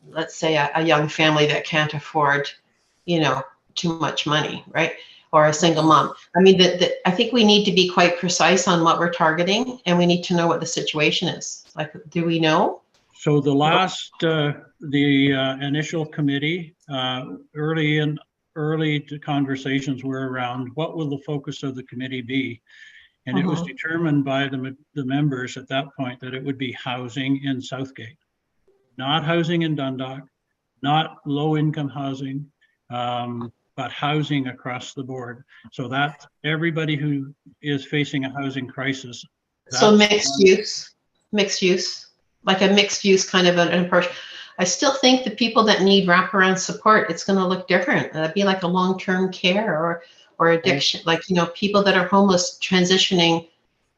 let's say, a young family that can't afford, too much money, right? Or a single mom. I mean, I think we need to be quite precise on what we're targeting, and we need to know what the situation is. Like, do we know? So the last, the initial committee, early conversations were around what will the focus of the committee be? And it was determined by the members at that point that it would be housing in Southgate, not housing in Dundalk, not low income housing, but housing across the board. So that everybody who is facing a housing crisis. So mixed use, like a mixed use kind of an approach. I still think the people that need wraparound support, it's going to look different. It'd be like a long-term care or addiction, like, people that are homeless transitioning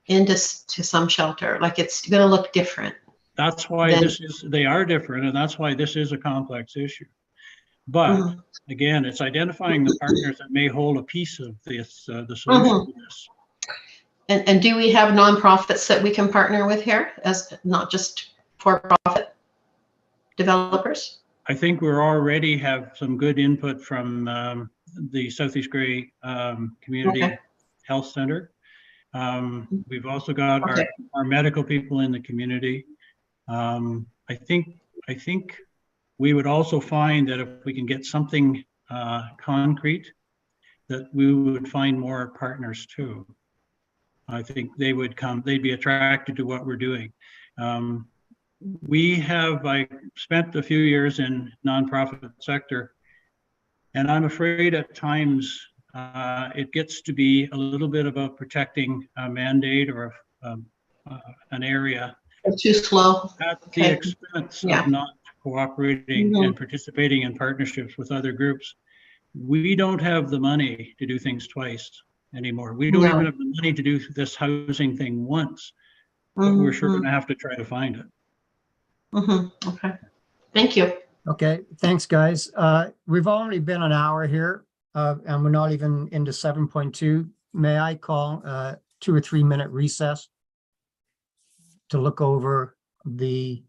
into some shelter. Like, it's going to look different. That's why they are different, and that's why this is a complex issue. But again, it's identifying the partners that may hold a piece of this, the solution to this. And do we have nonprofits that we can partner with here, as not just for-profit developers? I think we already have some good input from the Southeast Grey Community Health Center. We've also got our medical people in the community. I think we would also find that if we can get something concrete, that we would find more partners too. I think they would come, they'd be attracted to what we're doing. I spent a few years in nonprofit sector, and I'm afraid at times it gets to be a little bit about protecting a mandate or an area It's too slow. at the Okay. expense Yeah. of not cooperating Mhm. and participating in partnerships with other groups. We don't have the money to do things twice anymore. We don't No. even have the money to do this housing thing once, but we're sure going to have to try to find it. Okay. Thank you. Okay, thanks, guys. We've already been an hour here, and we're not even into 7.2. May I call a 2 or 3 minute recess to look over the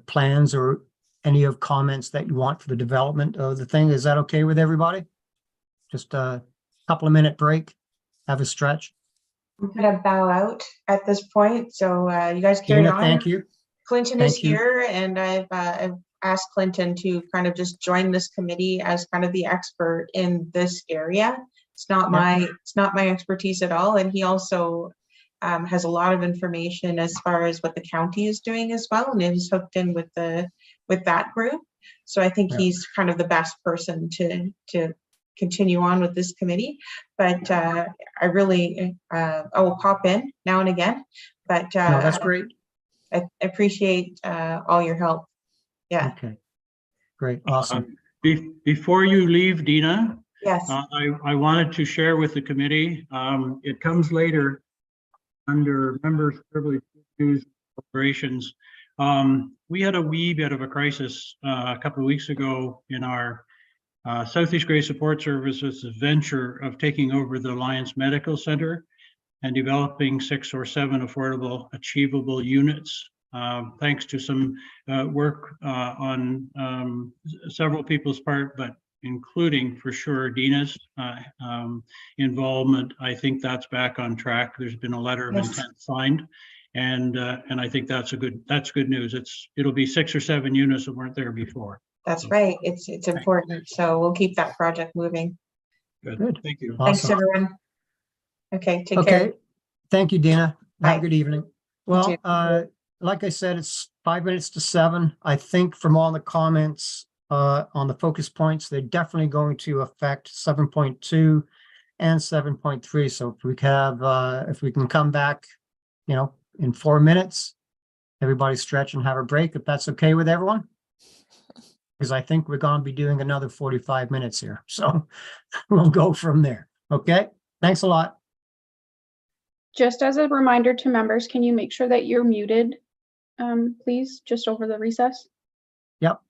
plans or any of comments that you want for the development of the thing? Is that okay with everybody? Just a couple of minute break, have a stretch. I'm gonna bow out at this point, so you guys carry Dina, on. thank you. Clinton is Thank you. here, and I've asked Clinton to kind of just join this committee as kind of the expert in this area. It's not my expertise at all, and he also has a lot of information as far as what the county is doing as well, and is hooked in with that group. So I think Yeah. he's kind of the best person to continue on with this committee. But I really I will pop in now and again. But No, that's great. I appreciate all your help. Yeah. Okay, great, awesome. Before you leave, Dina, Yes. I wanted to share with the committee, it comes later under members privilege news operations. We had a wee bit of a crisis a couple of weeks ago in our Southeast Grey Support Services venture of taking over the Alliance Medical Center and developing 6 or 7 affordable, achievable units. Thanks to some work on several people's part, but including for sure Dina's involvement. I think that's back on track. There's been a letter of intent signed, and I think that's good news. It'll be 6 or 7 units that weren't there before. That's right. It's important. So we'll keep that project moving. Good. Thank you. Thanks, Awesome. everyone. Okay, take care. Okay, thank you, Dina. Have Bye. a good evening. too. Well, like I said, it's 5 minutes to 7. I think from all the comments on the focus points, they're definitely going to affect 7.2 and 7.3. So if we can come back, in 4 minutes, everybody stretch and have a break, if that's okay with everyone. Because I think we're going to be doing another 45 minutes here. So we'll go from there. Okay, thanks a lot. Just as a reminder to members, can you make sure that you're muted, please, just over the recess? Yep.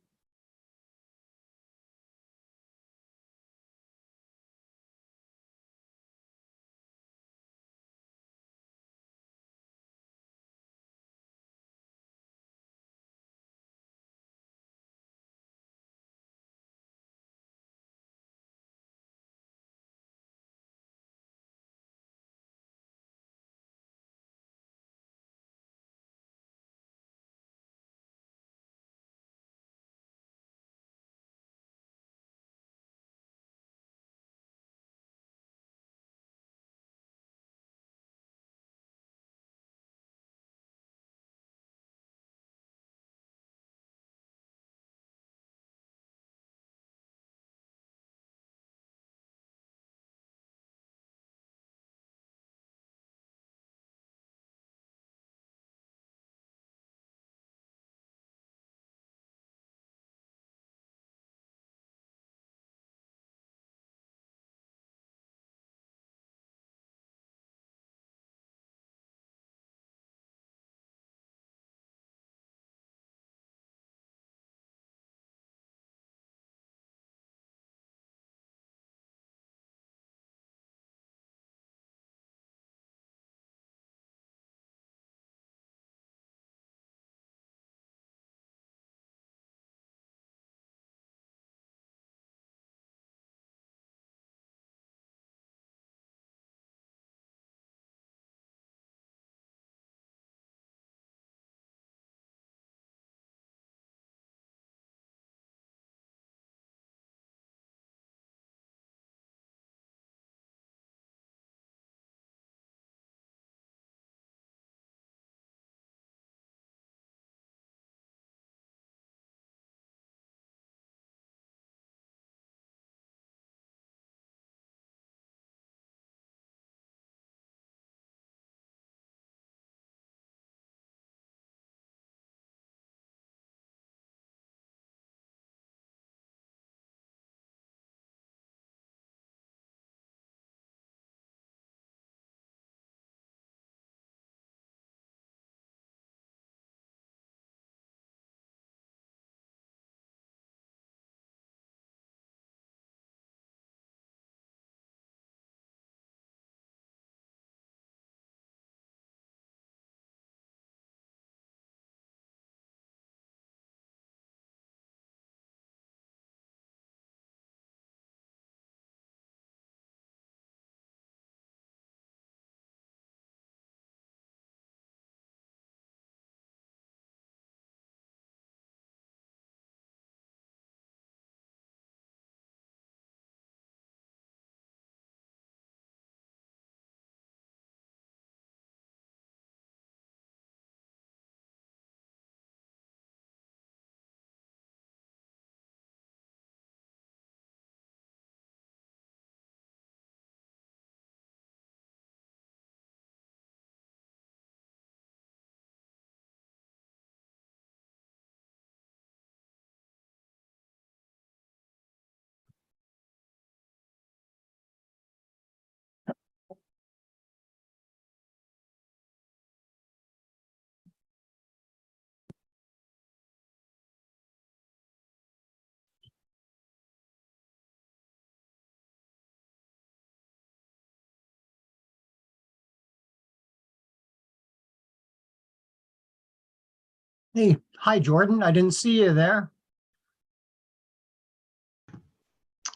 Hey, hi, Jordan. I didn't see you there.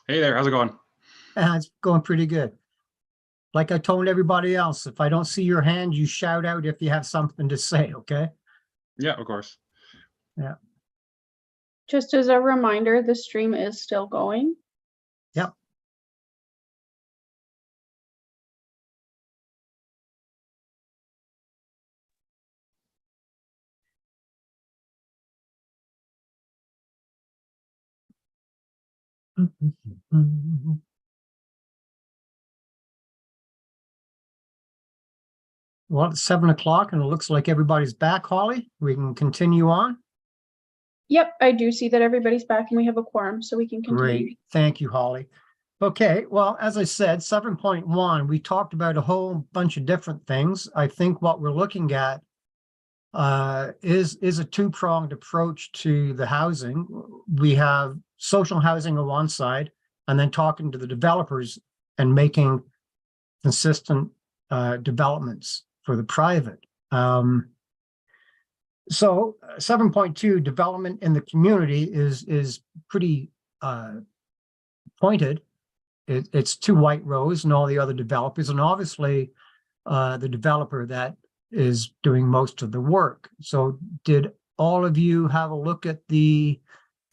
Hey there, how's it going? It's going pretty good. Like I told everybody else, if I don't see your hand, you shout out if you have something to say, okay? Yeah, of course. Just as a reminder, the stream is still going. Yep. Well, it's 7 o'clock and it looks like everybody's back, Holly. We can continue on. Yep, I do see that everybody's back and we have a quorum, so we can continue. Great. Thank you, Holly. Okay, well, as I said, 7.1, we talked about a whole bunch of different things. I think what we're looking at is a two-pronged approach to the housing. We have social housing on one side, and then talking to the developers and making consistent developments for the private. So 7.2, development in the community is pretty pointed. It's two white rows and all the other developers, and obviously the developer that is doing most of the work. So did all of you have a look at the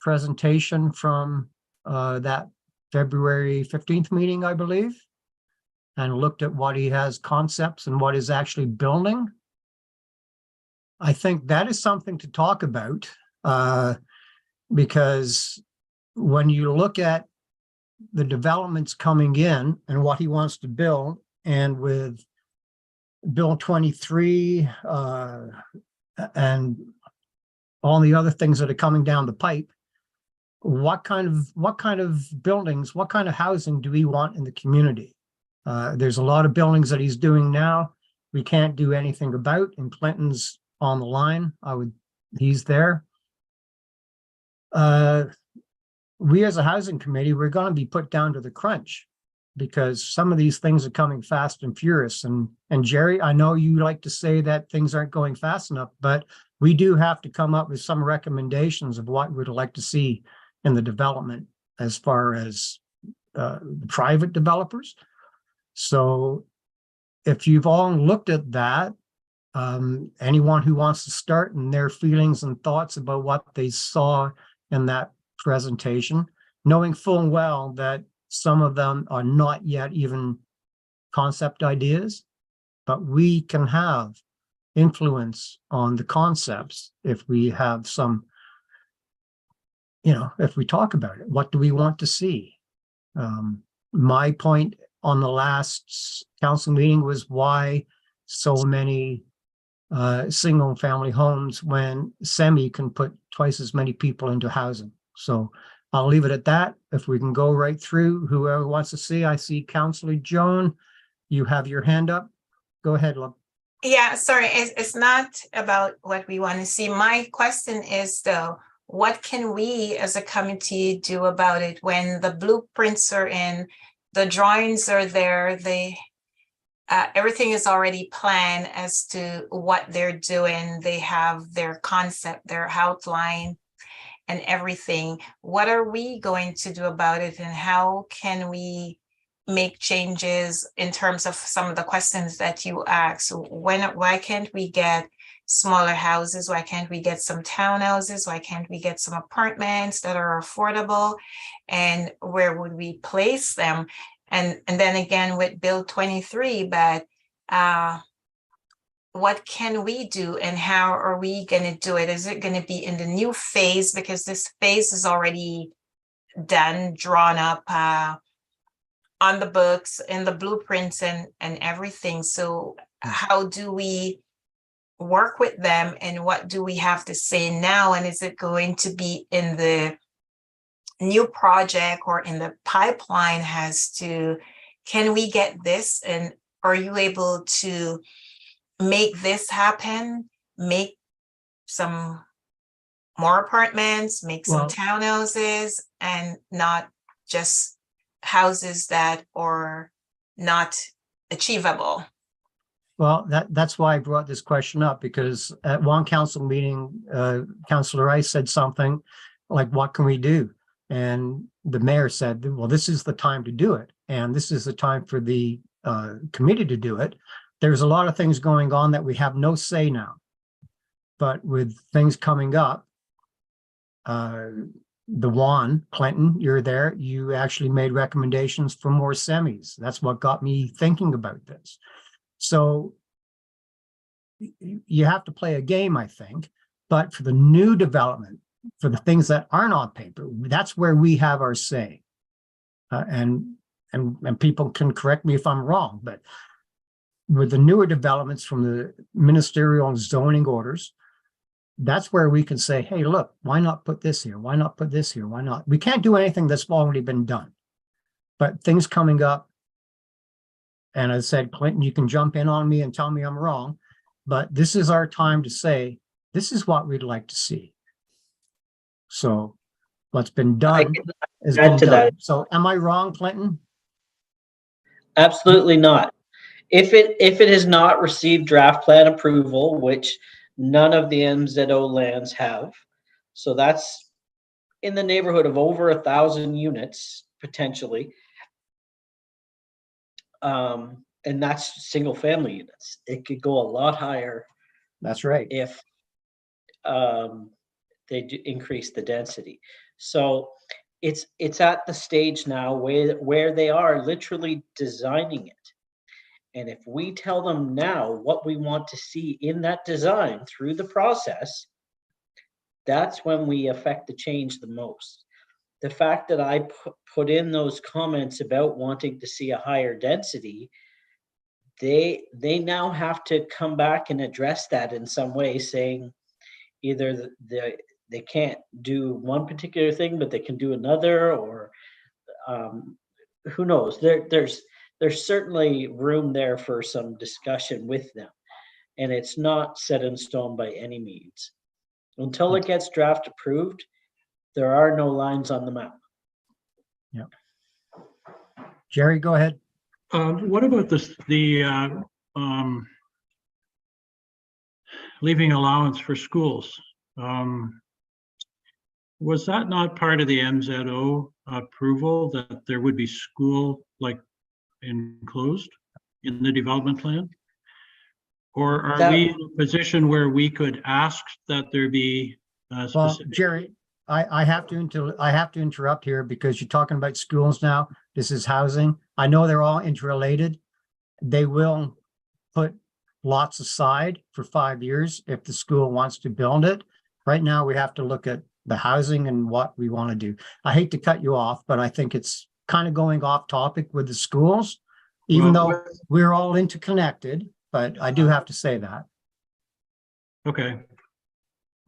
presentation from that February 15th meeting, I believe, and looked at what he has concepts and what is actually building? I think that is something to talk about because when you look at the developments coming in and what he wants to build, and with Bill 23 and all the other things that are coming down the pipe, what kind of buildings, what kind of housing do we want in the community? There's a lot of buildings that he's doing now we can't do anything about, and Clinton's on the line. He's there. We as a housing committee, we're going to be put down to the crunch because some of these things are coming fast and furious. And Jerry, I know you like to say that things aren't going fast enough, but we do have to come up with some recommendations of what we'd like to see in the development as far as the private developers. So if you've all looked at that, anyone who wants to start and their feelings and thoughts about what they saw in that presentation, knowing full well that some of them are not yet even concept ideas, but we can have influence on the concepts if we have some, if we talk about it. What do we want to see? My point on the last council meeting was why so many single family homes when semi can put twice as many people into housing. So I'll leave it at that. If we can go right through, whoever wants to see, I see Councillor Joan, you have your hand up. Go ahead, love. Yeah, sorry, it's not about what we want to see. My question is though, what can we as a committee do about it when the blueprints are in, the drawings are there, everything is already planned as to what they're doing. They have their concept, their outline and everything. What are we going to do about it, and how can we make changes in terms of some of the questions that you asked? Why can't we get smaller houses? Why can't we get some townhouses? Why can't we get some apartments that are affordable? And where would we place them? And then again with Bill 23, but what can we do and how are we going to do it? Is it going to be in the new phase? Because this phase is already done, drawn up on the books and the blueprints and everything. So how do we work with them, and what do we have to say now? And is it going to be in the new project or in the pipeline? Can we get this, and are you able to make this happen, make some more apartments, make some townhouses, and not just houses that are not achievable? Well, that's why I brought this question up, because at one council meeting, Councillor Rice said something like, what can we do? And the mayor said, well, this is the time to do it. And this is the time for the committee to do it. There's a lot of things going on that we have no say now. But with things coming up, the one, Clinton, you're there, you actually made recommendations for more semis. That's what got me thinking about this. So you have to play a game, I think, but for the new development, for the things that aren't on paper, that's where we have our say. And people can correct me if I'm wrong, but with the newer developments from the ministerial and zoning orders, that's where we can say, hey, look, why not put this here? Why not put this here? Why not? We can't do anything that's already been done, but things coming up. And I said, Clinton, you can jump in on me and tell me I'm wrong, but this is our time to say, this is what we'd like to see. So what's been done has been done. So am I wrong, Clinton? Absolutely not. If it has not received draft plan approval, which none of the MZO lands have, so that's in the neighborhood of over 1,000 units potentially, and that's single family units. It could go a lot higher. That's right. If they do increase the density. So it's at the stage now where they are literally designing it. And if we tell them now what we want to see in that design through the process, that's when we affect the change the most. The fact that I put in those comments about wanting to see a higher density, they now have to come back and address that in some way, saying either they can't do one particular thing, but they can do another, or who knows? There's certainly room there for some discussion with them, and it's not set in stone by any means. Until it gets draft approved, there are no lines on the map. Yeah. Jerry, go ahead. What about this, leaving allowance for schools? Was that not part of the MZO approval, that there would be school like enclosed in the development plan? Or are we in a position where we could ask that there be specific? Well, Jerry, I have to interrupt here because you're talking about schools now. This is housing. I know they're all interrelated. They will put lots aside for 5 years if the school wants to build it. Right now, we have to look at the housing and what we want to do. I hate to cut you off, but I think it's kind of going off topic with the schools, even though we're all interconnected, but I do have to say that. Okay.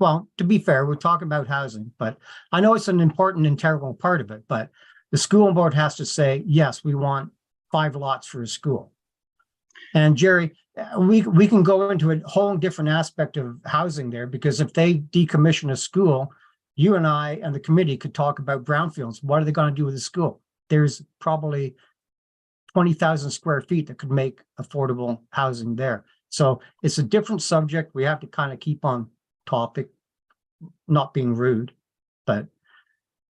Well, to be fair, we're talking about housing, but I know it's an important integral part of it, but the school board has to say, yes, we want 5 lots for a school. And Jerry, we can go into a whole different aspect of housing there, because if they decommission a school, you and I and the committee could talk about brownfields. What are they going to do with the school? There's probably 20,000 square feet that could make affordable housing there. So it's a different subject. We have to kind of keep on topic, not being rude, but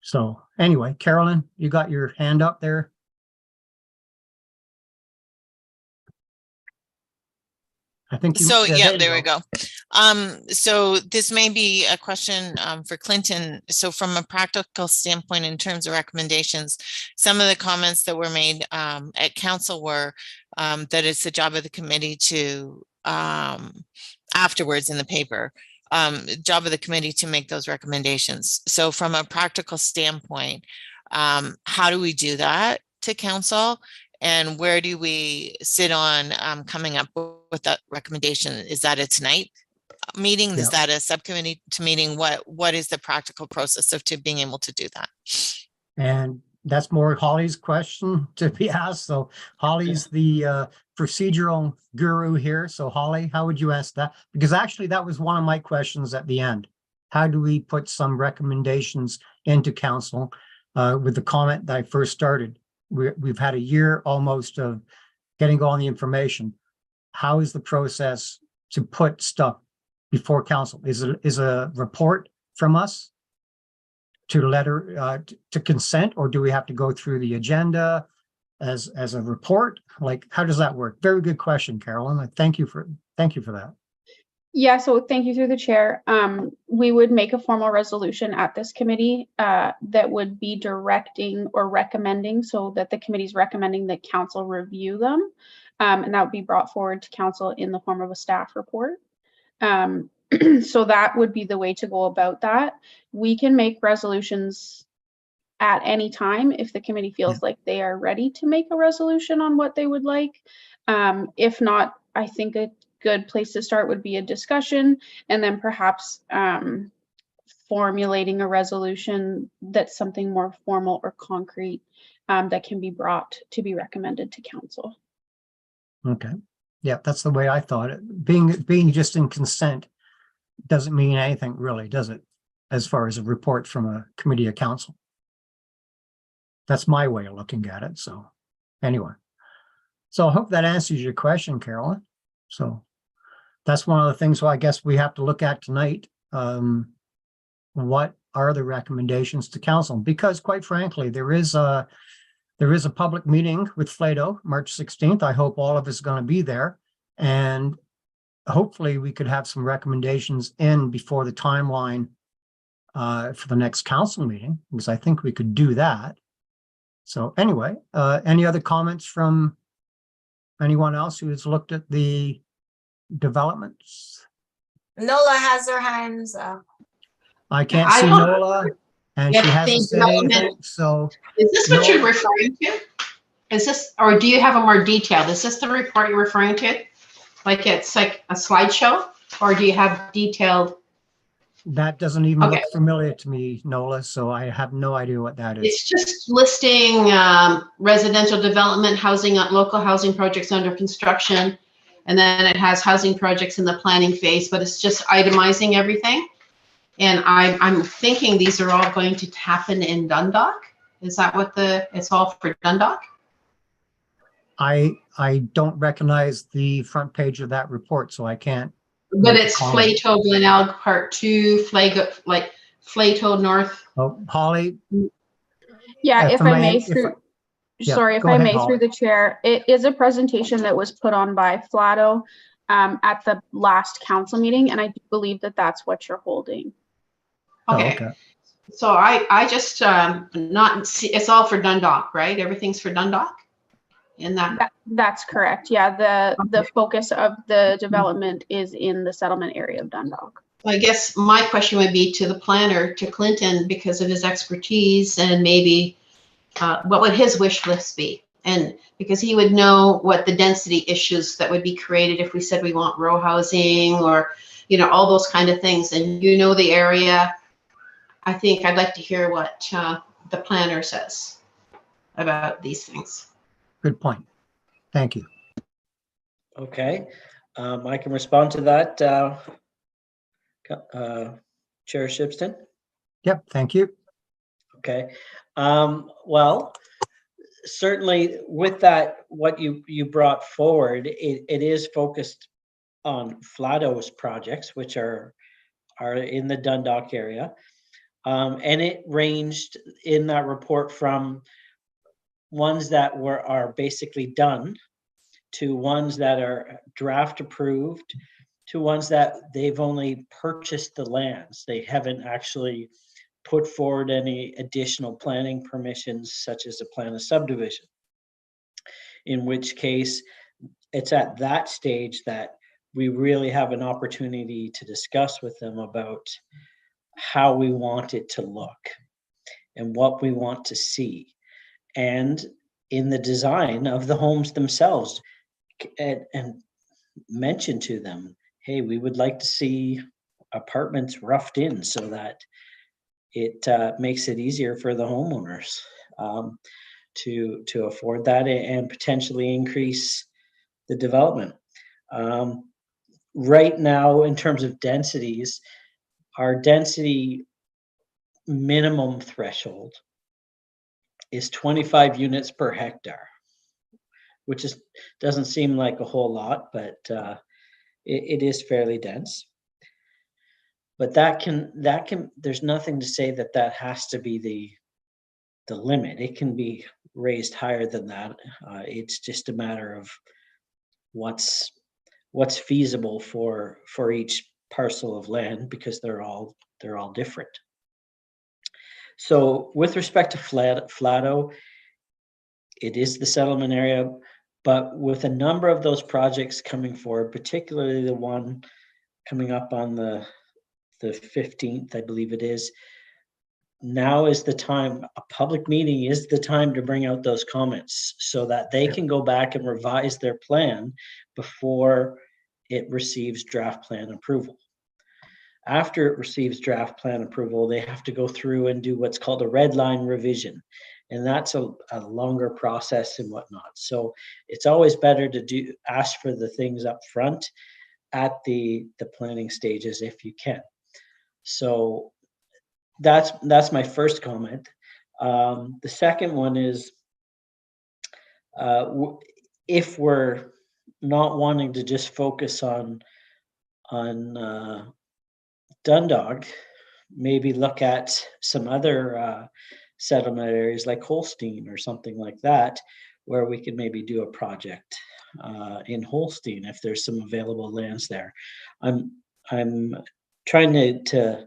so anyway, Carolyn, you got your hand up there. I think you, So yeah, you there we go. So this may be a question for Clinton. So from a practical standpoint, in terms of recommendations, some of the comments that were made at council were that it's the job of the committee to afterwards in the paper, job of the committee to make those recommendations. So from a practical standpoint, how do we do that to council? And where do we sit on coming up with that recommendation? Is that a tonight meeting? Is that a subcommittee to meeting? What is the practical process of being able to do that? And that's more Holly's question to be asked. So Holly's the procedural guru here. So Holly, how would you ask that? Because actually that was one of my questions at the end. How do we put some recommendations into council with the comment that I first started? We've had a year almost of getting all the information. how is the process to put stuff before council? Is a report from us to letter, to consent, or do we have to go through the agenda as a report? Like, how does that work? Very good question, Carolyn. I thank you for that. Yeah, so thank you through the chair. We would make a formal resolution at this committee that would be directing or recommending, so that the committee's recommending that council review them. And that would be brought forward to council in the form of a staff report. So that would be the way to go about that. We can make resolutions at any time if the committee feels like they are ready to make a resolution on what they would like. If not, I think a good place to start would be a discussion, and then perhaps formulating a resolution that's something more formal or concrete that can be brought to be recommended to council. Okay. Yeah, that's the way I thought it. Being just in consent doesn't mean anything really, does it? As far as a report from a committee of council. That's my way of looking at it. So anyway, so I hope that answers your question, Carolyn. So that's one of the things, I guess we have to look at tonight. What are the recommendations to council? Because quite frankly, there is a public meeting with Flato, March 16th. I hope all of us are going to be there. And hopefully we could have some recommendations in before the timeline for the next council meeting, because I think we could do that. So anyway, any other comments from anyone else who has looked at the developments? Nola has her hands up. I can't I see don't- Nola, and Yeah, she hasn't the said development- anything, so. Is this what you're No. referring to? Is this, or do you have a more detailed? Is this the report you're referring to? Like it's like a slideshow, or do you have detailed? That doesn't even look Okay. familiar to me, Nola, so I have no idea what that is. It's just listing residential development, housing, local housing projects under construction. And then it has housing projects in the planning phase, but it's just itemizing everything. And I'm thinking these are all going to happen in Dundalk. Is that what it's all for Dundalk? I don't recognize the front page of that report, so I can't. But make a it's comment. Flato, Glenelg Part 2, like Flato North. Oh, Holly, Yeah, If if I I may- may, if I- yeah, sorry, if go I ahead, may, Holly. through the chair, it is a presentation that was put on by Flato at the last council meeting, and I do believe that that's what you're holding. Oh, Okay. So I just not see, it's all for Dundalk, right? Everything's for Dundalk in that. That's correct. Yeah, the Okay. focus of the development is in the settlement area of Dundalk. I guess my question would be to the planner, to Clinton, because of his expertise, and maybe what would his wish list be? And because he would know what the density issues that would be created if we said we want row housing, or, you know, all those kind of things. And you know the area. I think I'd like to hear what the planner says about these things. good point. Thank you. Okay, I can respond to that, Chair Shipston. Yep, thank you. Okay, well, certainly with that, what you brought forward, it is focused on Flato's projects, which are in the Dundalk area. And it ranged in that report from ones that are basically done, to ones that are draft approved, to ones that they've only purchased the lands. They haven't actually put forward any additional planning permissions, such as a plan of subdivision. In which case, it's at that stage that we really have an opportunity to discuss with them about how we want it to look and what we want to see. And in the design of the homes themselves, and mention to them, hey, we would like to see apartments roughed in so that it makes it easier for the homeowners to afford that and potentially increase the development. Right now, in terms of densities, our density minimum threshold is 25 units per hectare, which doesn't seem like a whole lot, but it is fairly dense. But there's nothing to say that has to be the limit. It can be raised higher than that. It's just a matter of what's feasible for each parcel of land, because they're all different. So with respect to Flato, it is the settlement area, but with a number of those projects coming forward, particularly the one coming up on the 15th, I believe it is, now is the time, a public meeting is the time to bring out those comments so that they can go back and revise their plan before it receives draft plan approval. After it receives draft plan approval, they have to go through and do what's called a red line revision. And that's a longer process and whatnot. So it's always better to ask for the things up front at the planning stages if you can. So that's my first comment. The second one is, if we're not wanting to just focus on Dundalk, maybe look at some other settlement areas like Holstein or something like that, where we could maybe do a project in Holstein if there's some available lands there. I'm trying to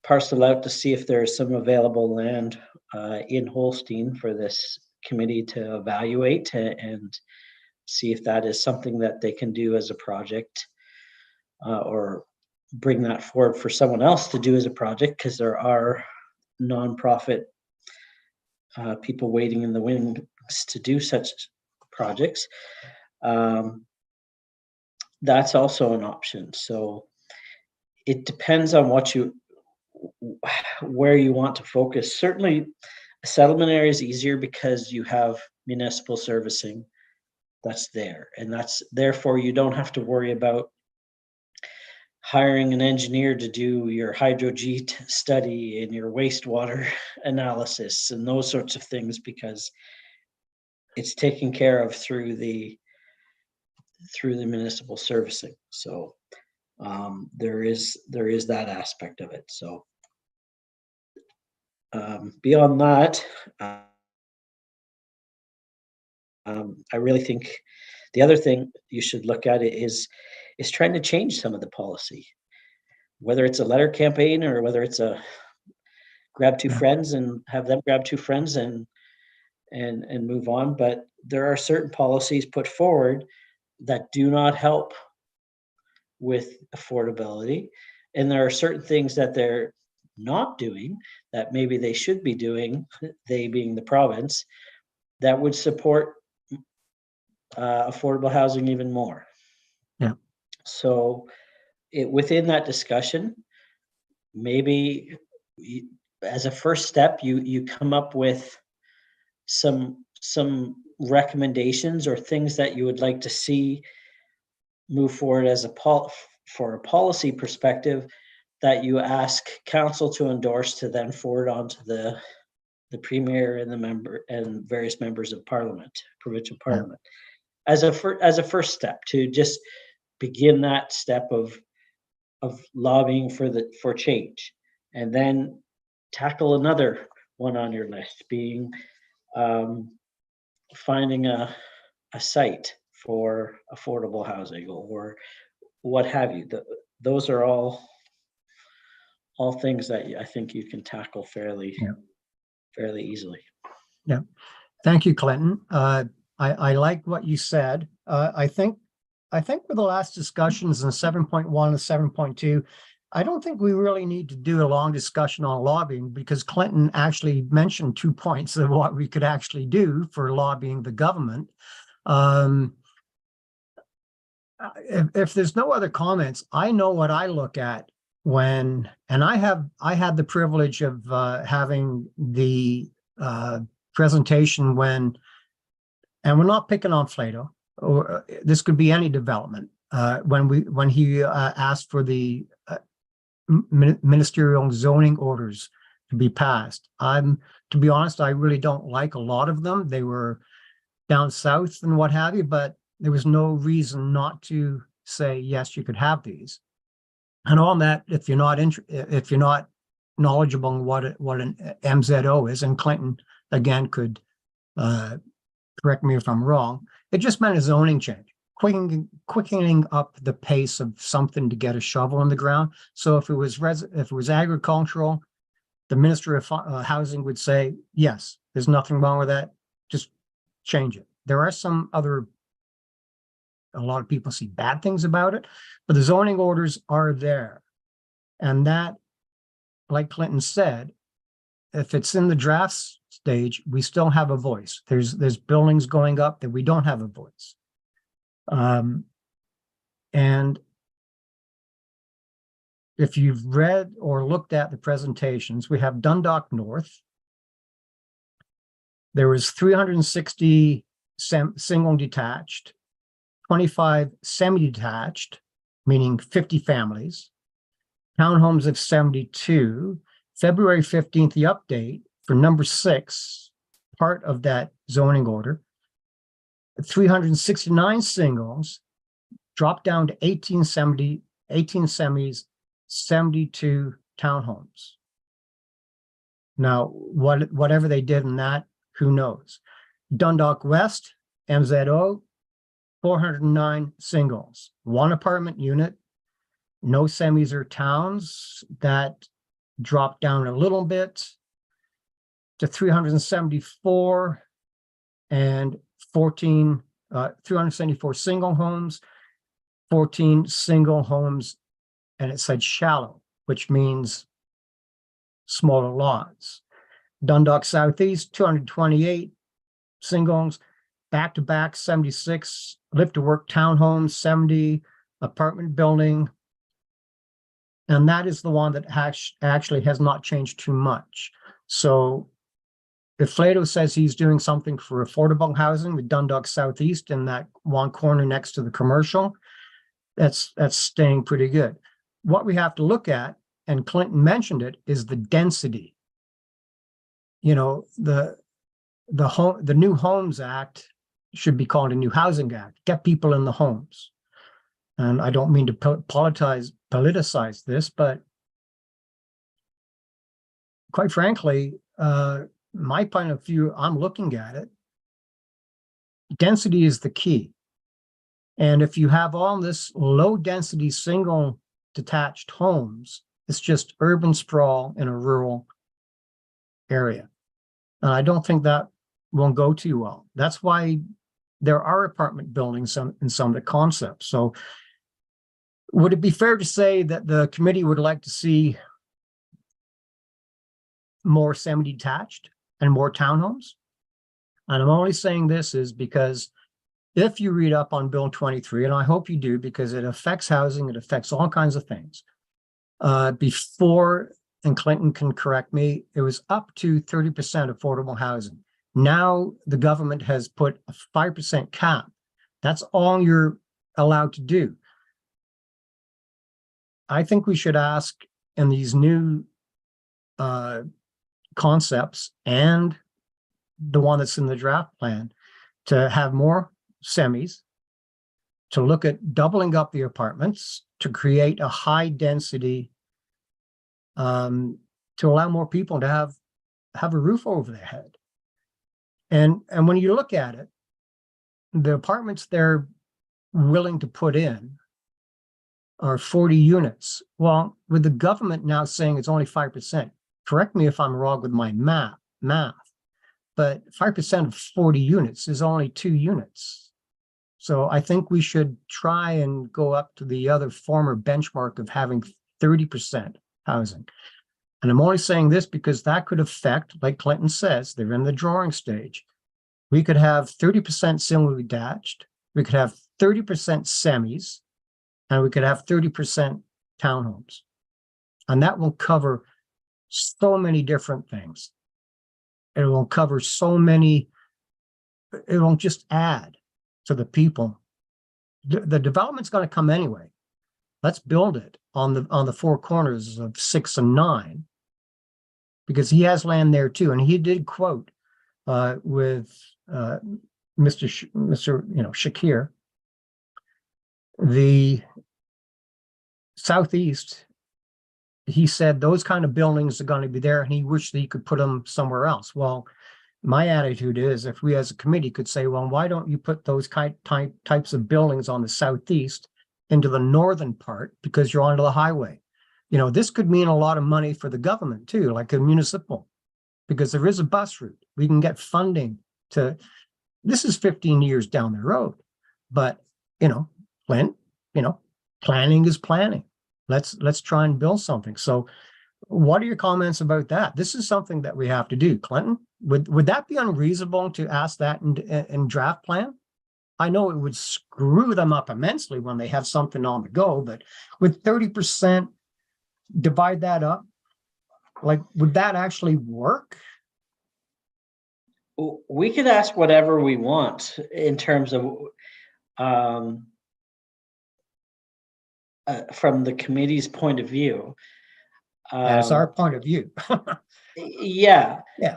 parcel out to see if there's some available land in Holstein for this committee to evaluate and see if that is something that they can do as a project, or bring that forward for someone else to do as a project, because there are nonprofit people waiting in the wings to do such projects. That's also an option. So it depends on where you want to focus. Certainly a settlement area is easier because you have municipal servicing that's there, and therefore you don't have to worry about hiring an engineer to do your hydrogeet study and your wastewater analysis and those sorts of things, because it's taken care of through the municipal servicing. So there is that aspect of it. So beyond that, I really think the other thing you should look at is trying to change some of the policy, whether it's a letter campaign or whether it's a grab two friends and have them grab two friends and move on. But there are certain policies put forward that do not help with affordability, and there are certain things that they're not doing that maybe they should be doing, they being the province, that would support affordable housing even more. Yeah. So within that discussion, maybe as a first step, you come up with some recommendations or things that you would like to see move forward as for a policy perspective, that you ask council to endorse to then forward on to the premier and the member and various members of parliament, provincial parliament, as a first step to just begin that step of lobbying for change, and then tackle another one on your list, being finding a site for affordable housing or what have you. Those are all things that I think you can tackle fairly easily. Yeah. Thank you, Clinton. I like what you said. I think with the last discussions in 7.1 and 7.2, I don't think we really need to do a long discussion on lobbying, because Clinton actually mentioned 2 points of what we could actually do for lobbying the government. If there's no other comments, I know what I look at and I had the privilege of having the presentation when, and we're not picking on Flato, or this could be any development, when he asked for the ministerial zoning orders to be passed. To be honest, I really don't like a lot of them. They were down south and what have you, but there was no reason not to say, yes, you could have these. And on that, if you're not knowledgeable on what an MZO is, and Clinton again could correct me if I'm wrong, it just meant a zoning change, quickening up the pace of something to get a shovel in the ground. So if it was agricultural, the Minister of Housing would say, yes, there's nothing wrong with that, just change it. There are some other, a lot of people see bad things about it, but the zoning orders are there. And that, like Clinton said, if it's in the draft stage, we still have a voice. There's buildings going up that we don't have a voice. And if you've read or looked at the presentations, we have Dundalk North. There was 360 single detached, 25 semi-detached, meaning 50 families, townhomes of 72. February 15th, the update for number 6, part of that zoning order, 369 singles dropped down to 18 semis, 72 townhomes. Now, whatever they did in that, who knows? Dundalk West, MZO, 409 singles, 1 apartment unit, no semis or towns. That dropped down a little bit to 374 and 374 single homes, 14 single homes, and it said shallow, which means smaller lots. Dundalk Southeast, 228 singles, back-to-back 76, live-to-work townhomes, 70, apartment building. And that is the one that actually has not changed too much. So if Flato says he's doing something for affordable housing with Dundalk Southeast in that one corner next to the commercial, that's staying pretty good. What we have to look at, and Clinton mentioned it, is the density. You know, the New Homes Act should be called a New Housing Act. Get people in the homes. And I don't mean to politicize this, but quite frankly, my point of view, I'm looking at it, density is the key. And if you have all this low density single detached homes, it's just urban sprawl in a rural area. And I don't think that will go too well. That's why there are apartment buildings in some of the concepts. So would it be fair to say that the committee would like to see more semi-detached and more townhomes? And I'm only saying this is because if you read up on Bill 23, and I hope you do, because it affects housing, it affects all kinds of things. Before, and Clinton can correct me, it was up to 30% affordable housing. Now the government has put a 5% cap. That's all you're allowed to do. I think we should ask in these new concepts and the one that's in the draft plan to have more semis, to look at doubling up the apartments, to create a high density, to allow more people to have a roof over their head. And when you look at it, the apartments they're willing to put in are 40 units. Well, with the government now saying it's only 5%, correct me if I'm wrong with my math, but 5% of 40 units is only 2 units. So I think we should try and go up to the other former benchmark of having 30% housing. And I'm only saying this because that could affect, like Clinton says, they're in the drawing stage. We could have 30% similarly detached, we could have 30% semis, and we could have 30% townhomes. And that will cover so many different things. It will cover so many, it won't just add to the people. The development's going to come anyway. Let's build it on the 4 corners of 6 and 9, because he has land there too. And he did quote with Mr. Shakir, the Southeast, he said those kind of buildings are going to be there and he wished that he could put them somewhere else. Well, my attitude is if we as a committee could say, well, why don't you put those types of buildings on the Southeast into the northern part because you're onto the highway. This could mean a lot of money for the government too, like a municipal, because there is a bus route. We can get funding this is 15 years down the road, but Clint, planning is planning. Let's try and build something. So what are your comments about that? This is something that we have to do. Clinton, would that be unreasonable to ask that in draft plan? I know it would screw them up immensely when they have something on the go, but with 30%, divide that up, would that actually work? We could ask whatever we want in terms of from the committee's point of view. That's our point of view. Yeah. Yeah.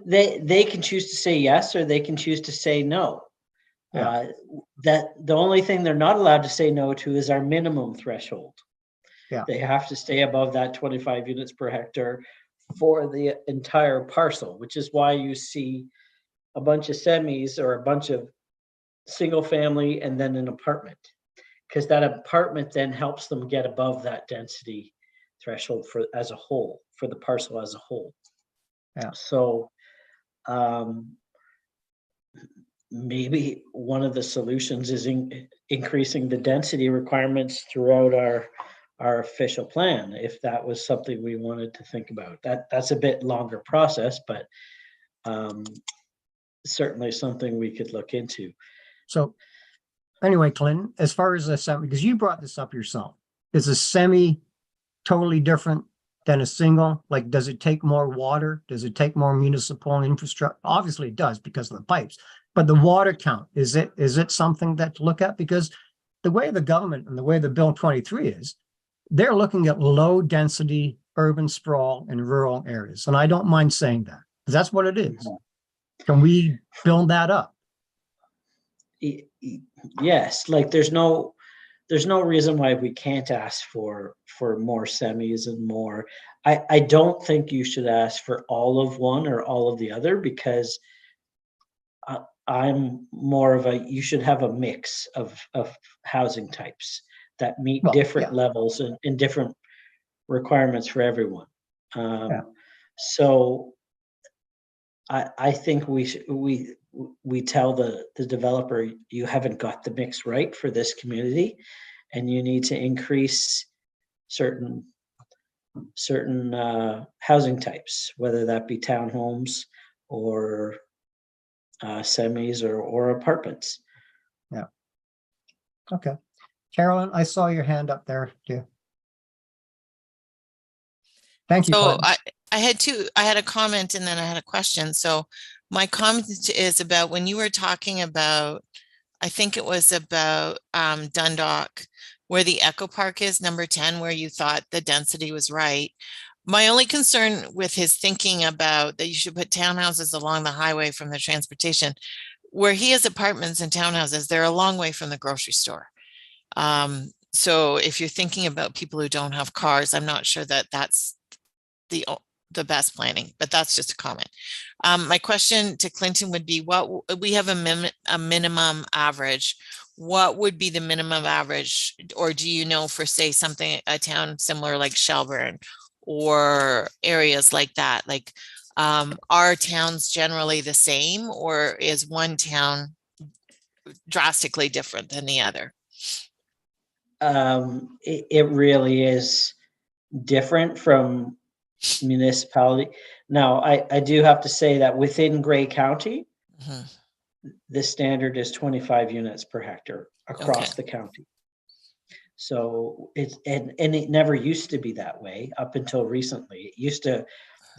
They can choose to say yes, or they can choose to say no. Yeah. That the only thing they're not allowed to say no to is our minimum threshold. Yeah. They have to stay above that 25 units per hectare for the entire parcel, which is why you see a bunch of semis or a bunch of single family and then an apartment, because that apartment then helps them get above that density threshold as a whole, for the parcel as a whole. Yeah. So maybe one of the solutions is increasing the density requirements throughout our official plan, if that was something we wanted to think about. That's a bit longer process, but certainly something we could look into. So anyway, Clinton, as far as the semi, because you brought this up yourself, is a semi totally different than a single? Does it take more water? Does it take more municipal infrastructure? Obviously it does because of the pipes, but the water count, is it something that to look at? Because the way the government and the way the Bill 23 is, they're looking at low density urban sprawl in rural areas. And I don't mind saying that, because that's what it is. Can we build that up? Yes, there's no reason why we can't ask for more semis and more. I don't think you should ask for all of one or all of the other, because I'm more of you should have a mix of housing types that meet different levels and different requirements for everyone. So I think we tell the developer, you haven't got the mix right for this community, and you need to increase certain housing types, whether that be townhomes or semis or apartments. Yeah. Okay. Carolyn, I saw your hand up there too. Thank you. So Clinton. I had a comment and then I had a question. So my comment is about when you were talking about, I think it was about Dundalk, where the Echo Park is, number 10, where you thought the density was right. My only concern with his thinking about that you should put townhouses along the highway from the transportation, where he has apartments and townhouses, they're a long way from the grocery store. So if you're thinking about people who don't have cars, I'm not sure that that's the best planning, but that's just a comment. My question to Clinton would be, what we have a minimum average. What would be the minimum average, or do you know, for say a town similar like Shelburne or areas like that? Are towns generally the same, or is one town drastically different than the other? It really is different from municipality. Now, I do have to say that within Grey County, the standard is 25 units per hectare across the county. So it's and it never used to be that way up until recently. The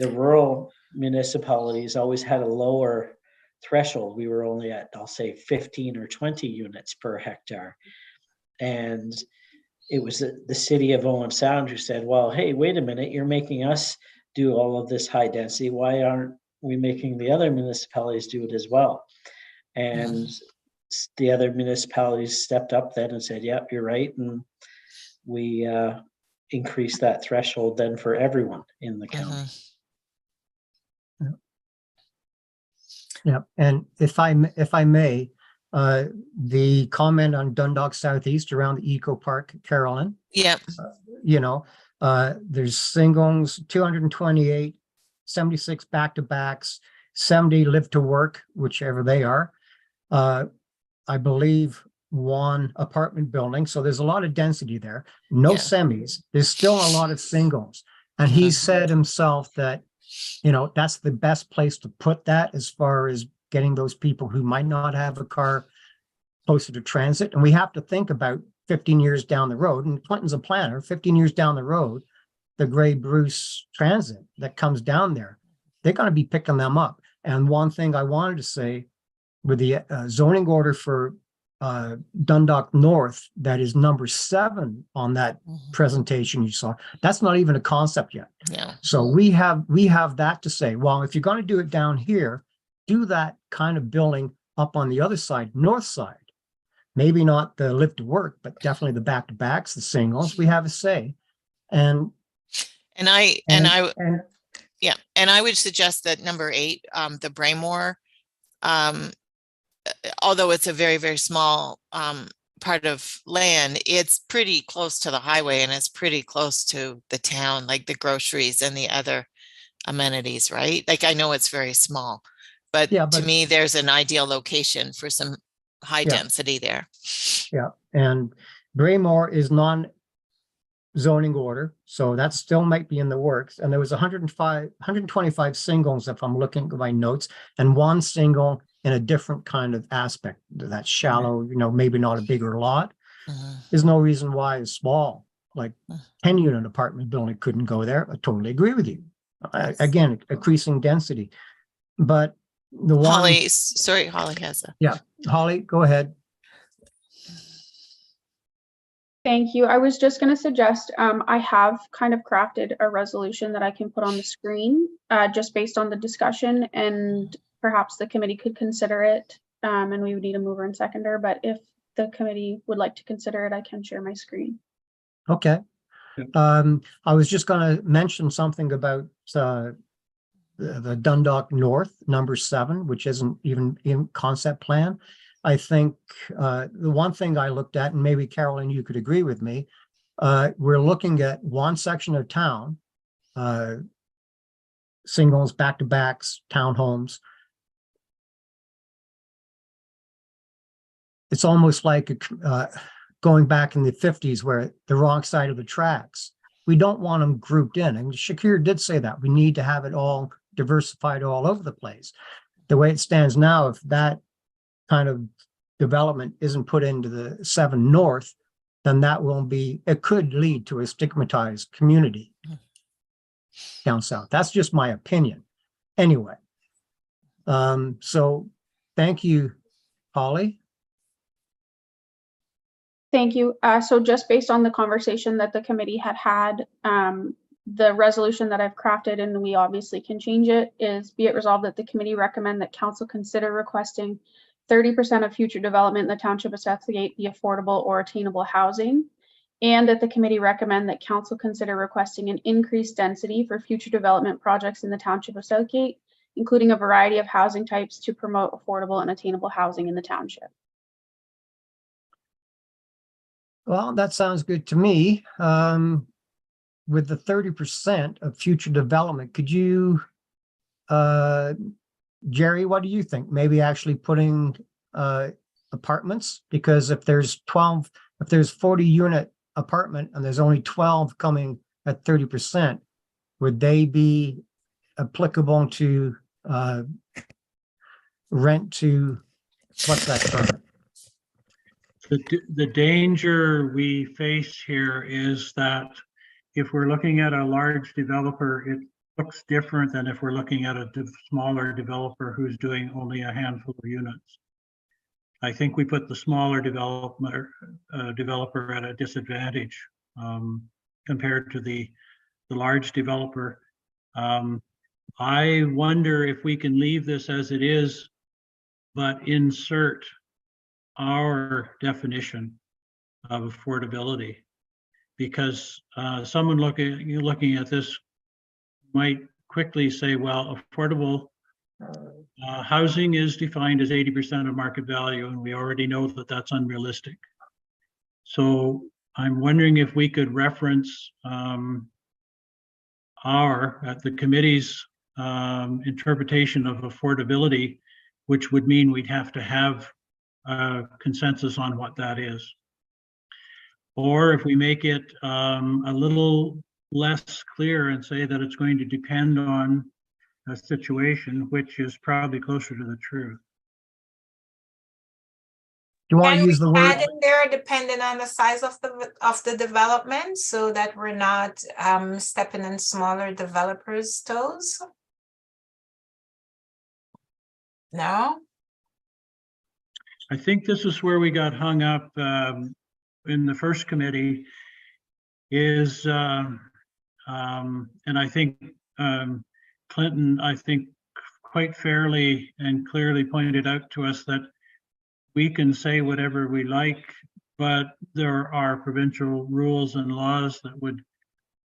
rural municipalities always had a lower threshold. We were only at, I'll say, 15 or 20 units per hectare. And it was the city of Owen Sound who said, well, hey, wait a minute, you're making us do all of this high density. Why aren't we making the other municipalities do it as well? And the other municipalities stepped up then and said, yep, you're right. And we increased that threshold then for everyone in the county. Yeah, and if I may, the comment on Dundalk Southeast around the Eco Park, Carolyn, Yeah. There's singles, 228, 76 back-to-backs, 70 live to work, whichever they are. I believe one apartment building. So there's a lot of density there. No Yeah. semis. There's still a lot of singles. And he said himself that, that's the best place to put that as far as getting those people who might not have a car closer to transit. And we have to think about 15 years down the road, and Clinton's a planner, 15 years down the road, the Gray Bruce transit that comes down there, they're going to be picking them up. And one thing I wanted to say with the zoning order for Dundalk North, that is number 7 on that presentation you saw, that's not even a concept yet. Yeah. So we have that to say, well, if you're going to do it down here, do that kind of building up on the other side, north side. Maybe not the live to work, but definitely the back-to-backs, the singles, we have a say. And I would suggest that number 8, the Braymore, although it's a very, very small part of land, it's pretty close to the highway and it's pretty close to the town, like the groceries and the other amenities, right? Like, I know it's very small, but to me, there's an ideal location for some high density there. Yeah, and Braymore is non-zoning order, so that still might be in the works. And there was 125 singles, if I'm looking at my notes, and one single in a different kind of aspect. That's shallow, maybe not a bigger lot. There's no reason why a small, like 10-unit apartment building couldn't go there. I totally agree with you. Again, increasing density. But the one... Holly has a... Yeah, Holly, go ahead. Thank you. I was just going to suggest, I have kind of crafted a resolution that I can put on the screen, just based on the discussion, and perhaps the committee could consider it, and we would need a mover and seconder, but if the committee would like to consider it, I can share my screen. Okay. I was just going to mention something about the Dundalk North, number 7, which isn't even in concept plan. I think the one thing I looked at, and maybe Carolyn, you could agree with me, we're looking at one section of town, singles, back-to-backs, townhomes. It's almost like going back in the 50s where the wrong side of the tracks. We don't want them grouped in. And Shakir did say that. We need to have it all diversified all over the place. The way it stands now, if that kind of development isn't put into the 7 North, then that will be, it could lead to a stigmatized community down south. That's just my opinion. Anyway, so thank you, Holly. Thank you. So just based on the conversation that the committee had, the resolution that I've crafted, and we obviously can change it, is be it resolved that the committee recommend that council consider requesting 30% of future development in the township of Southgate be affordable or attainable housing, and that the committee recommend that council consider requesting an increased density for future development projects in the township of Southgate, including a variety of housing types to promote affordable and attainable housing in the township. Well, that sounds good to me. With the 30% of future development, could you, Jerry, what do you think? Maybe actually putting apartments, because if there's 40-unit apartment and there's only 12 coming at 30%, would they be applicable to rent to, what's that term? The danger we face here is that if we're looking at a large developer, it looks different than if we're looking at a smaller developer who's doing only a handful of units. I think we put the smaller developer at a disadvantage compared to the large developer. I wonder if we can leave this as it is but insert our definition of affordability. Because someone looking at this might quickly say, well, affordable housing is defined as 80% of market value, and we already know that that's unrealistic. So I'm wondering if we could reference the committee's interpretation of affordability, which would mean we'd have to have a consensus on what that is. Or if we make it a little less clear and say that it's going to depend on a situation, which is probably closer to the truth. Do you want to Can we use the word? add in there depending on the size of the development so that we're not stepping on smaller developers' toes? No? I think this is where we got hung up in the first committee is, and I think Clinton, I think quite fairly and clearly pointed out to us that we can say whatever we like, but there are provincial rules and laws that would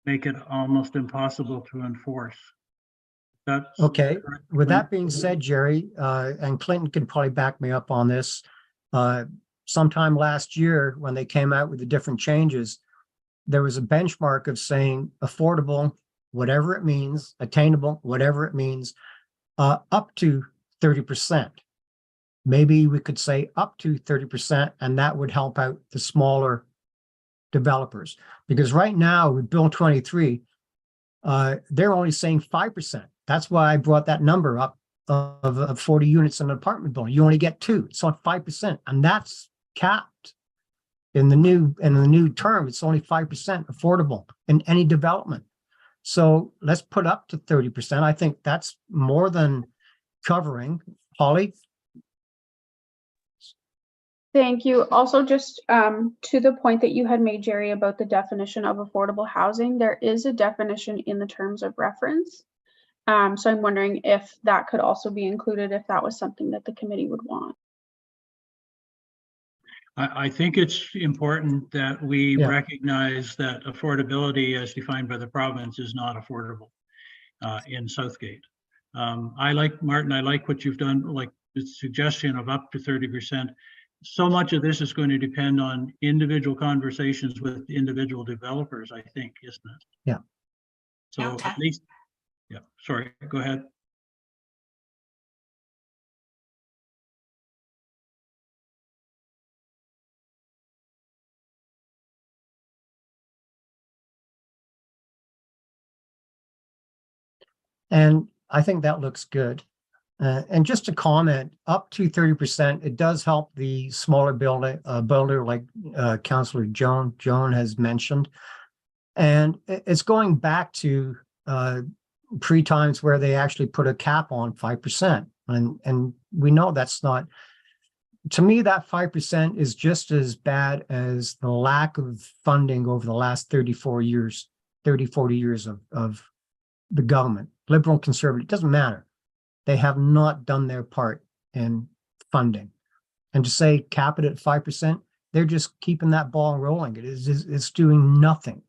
make it almost impossible to enforce. That's Okay, with that being said, Jerry, and Clinton can probably back me up on this. Sometime last year, when they came out with the different changes, there was a benchmark of saying affordable, whatever it means, attainable, whatever it means, up to 30%. Maybe we could say up to 30%, and that would help out the smaller developers. Because right now with Bill 23, they're only saying 5%. That's why I brought that number up of 40 units in an apartment building. You only get 2. It's on 5%, and that's capped in the new term. It's only 5% affordable in any development. So let's put up to 30%. I think that's more than covering. Holly? Thank you. Also, just to the point that you had made, Jerry, about the definition of affordable housing, there is a definition in the terms of reference. So I'm wondering if that could also be included, if that was something that the committee would want. I think it's important that we recognize that affordability as defined by the province is not affordable in Southgate. I like, Martin, I like what you've done, like the suggestion of up to 30%. So much of this is going to depend on individual conversations with individual developers, I think, isn't it? Yeah. So Okay. at least, yeah, sorry, go ahead. And I think that looks good. And just to comment, up to 30%, it does help the smaller builder like Councillor Joan has mentioned. And it's going back to pre-times where they actually put a cap on 5%. And we know that's not, to me, that 5% is just as bad as the lack of funding over the last 30, 40 years of the government, liberal, conservative, it doesn't matter. They have not done their part in funding. And to say cap it at 5%, they're just keeping that ball rolling. It's doing nothing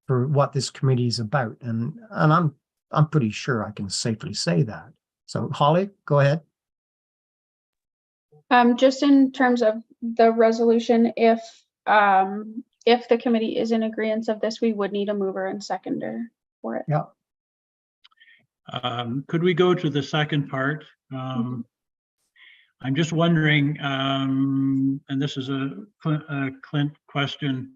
for what this committee is about. And I'm pretty sure I can safely say that. So Holly, go ahead. Just in terms of the resolution, if the committee is in agreement of this, we would need a mover and seconder for it. Yeah. Could we go to the second part? I'm just wondering, and this is a Clint question.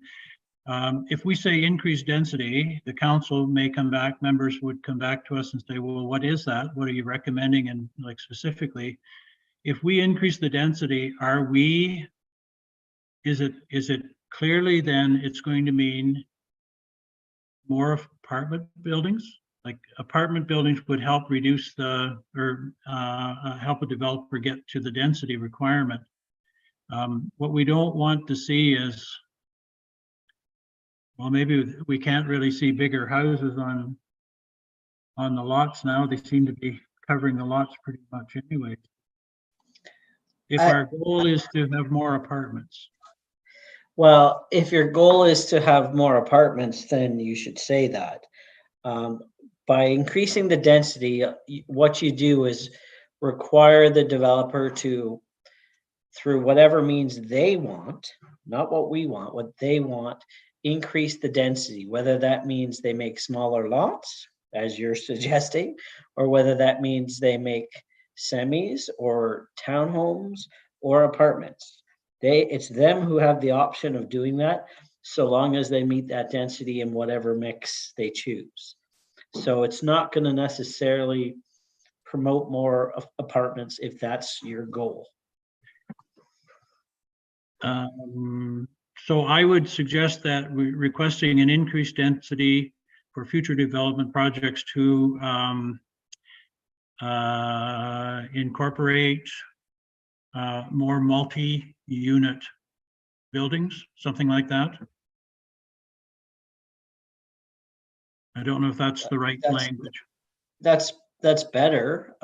If we say increased density, the council may come back, members would come back to us and say, well, what is that? What are you recommending? And like specifically, if we increase the density, is it clearly then it's going to mean more apartment buildings? Like apartment buildings would help reduce help a developer get to the density requirement. What we don't want to see is, well, maybe we can't really see bigger houses on the lots now. They seem to be covering the lots pretty much anyway. if our goal is to have more apartments. Well, if your goal is to have more apartments, then you should say that. By increasing the density, what you do is require the developer to, through whatever means they want, not what we want, what they want, increase the density, whether that means they make smaller lots, as you're suggesting, or whether that means they make semis or townhomes or apartments. It's them who have the option of doing that, so long as they meet that density in whatever mix they choose. So it's not going to necessarily promote more apartments if that's your goal. So I would suggest that we're requesting an increased density for future development projects to incorporate more multi-unit buildings, something like that. I don't know if that's the right language. That's better.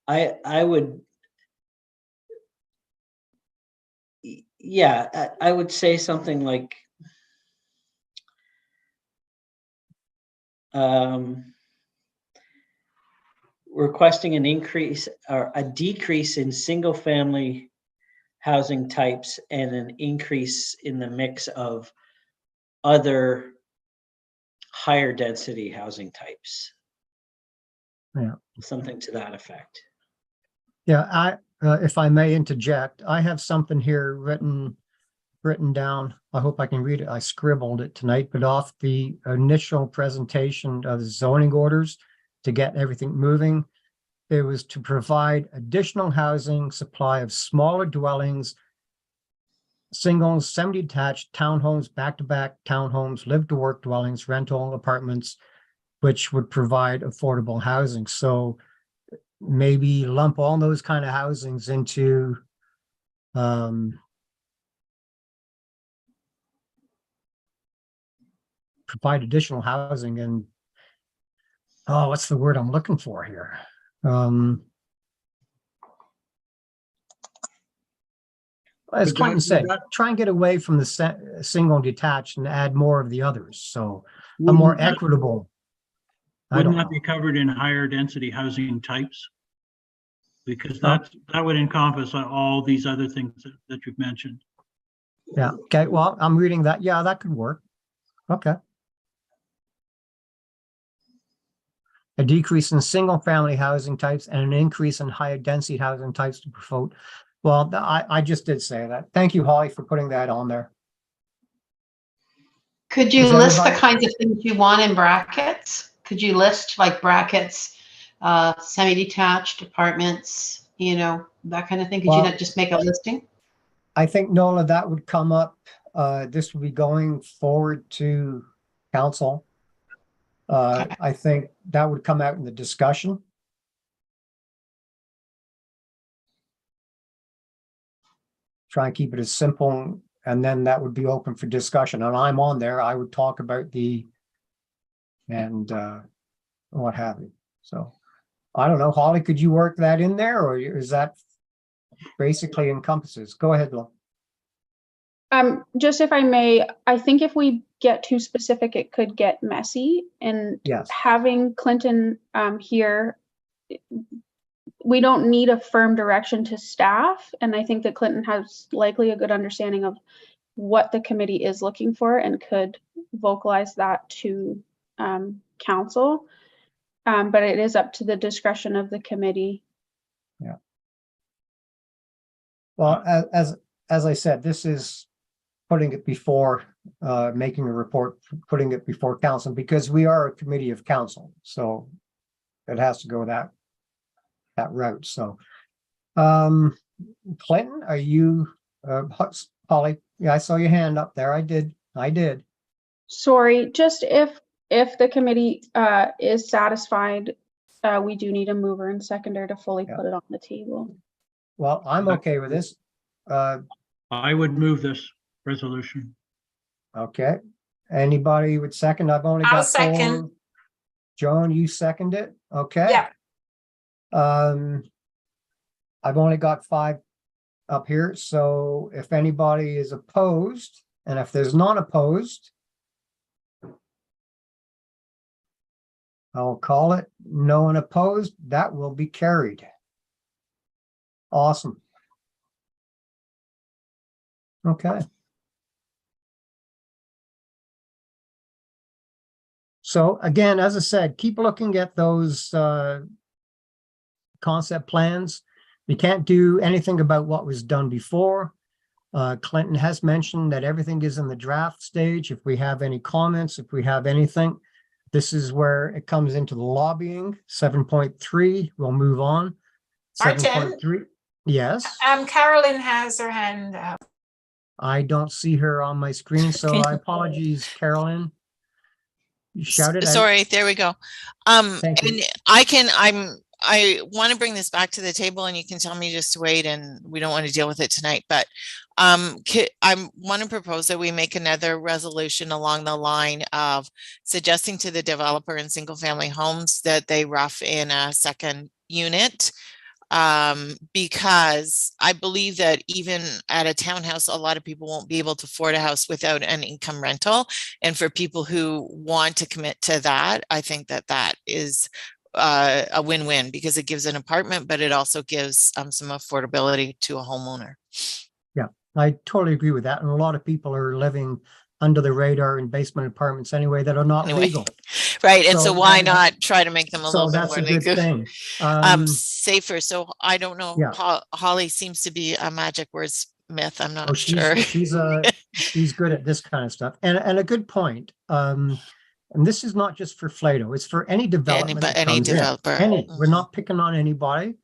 I would, yeah, I would say something like requesting an increase or a decrease in single family housing types and an increase in the mix of other higher density housing types. Yeah. Something to that effect. Yeah, if I may interject, I have something here written down. I hope I can read it. I scribbled it tonight, but off the initial presentation of the zoning orders to get everything moving, it was to provide additional housing supply of smaller dwellings, singles, semi-detached townhomes, back-to-back townhomes, live-to-work dwellings, rental apartments, which would provide affordable housing. So maybe lump all those kind of housings into provide additional housing and what's the word I'm looking for here? As But Clinton that- said, that- try and get away from the single detached and add more of the others. So a more equitable. I Wouldn't don't that know. be covered in higher density housing types? Because Oh. that would encompass all these other things that you've mentioned. Yeah. Okay. Well, I'm reading that. Yeah, that could work. Okay. A decrease in single family housing types and an increase in higher density housing types to promote. Well, I just did say that. Thank you, Holly, for putting that on there. Could you Does list the everybody- kinds of things you want in brackets? Could you list like brackets, semi-detached apartments, that kind of thing? Could you Well- not just make a listing? I think Nola, that would come up. This would be going forward to council. Okay. I think that would come out in the discussion. Try and keep it as simple, and then that would be open for discussion. And I'm on there. I would talk about and what have you. So I don't know, Holly, could you work that in there, or is that basically encompasses? Go ahead, Lo. Just if I may, I think if we get too specific, it could get messy. And Yes. having Clinton here, we don't need a firm direction to staff. And I think that Clinton has likely a good understanding of what the committee is looking for and could vocalize that to council. But it is up to the discretion of the committee. Yeah. Well, as I said, this is putting it before, making a report, putting it before council, because we are a committee of council. So it has to go that route. So, Clinton, are you, Holly? Yeah, I saw your hand up there. I did. Sorry, just if the committee is satisfied, we do need a mover and seconder to fully Yeah. put it on the table. Well, I'm okay with this. I would move this resolution. Okay. Anybody would second? I've only I'll got second. four. Joan, you second it? Okay. Yeah. I've only got 5 up here, so if anybody is opposed, and if there's none opposed, I'll call it no one opposed. That will be carried. Awesome. Okay. So again, as I said, keep looking at those concept plans. You can't do anything about what was done before. Clinton has mentioned that everything is in the draft stage. If we have any comments, if we have anything, this is where it comes into the lobbying. 7.3, we'll move on. Martin? 7.3, yes. Carolyn has her hand up. I don't see her on my screen, so I apologize, Carolyn. You shouted. Sorry, there we go. Thank you. And I want to bring this back to the table, and you can tell me just to wait, and we don't want to deal with it tonight, but I want to propose that we make another resolution along the line of suggesting to the developer in single family homes that they rough in a second unit. Because I believe that even at a townhouse, a lot of people won't be able to afford a house without an income rental. And for people who want to commit to that, I think that that is a win-win, because it gives an apartment, but it also gives some affordability to a homeowner. Yeah, I totally agree with that. And a lot of people are living under the radar in basement apartments anyway that are not legal. Right. And so why and not try to make them a little bit that's more a good legal? thing. Safer. So I don't know. Yeah. Holly seems to be a magic wordsmith. I'm not sure. She's good at this kind of stuff. And a good point. And this is not just for Flato, it's for any development. Any developer. We're not picking on anybody.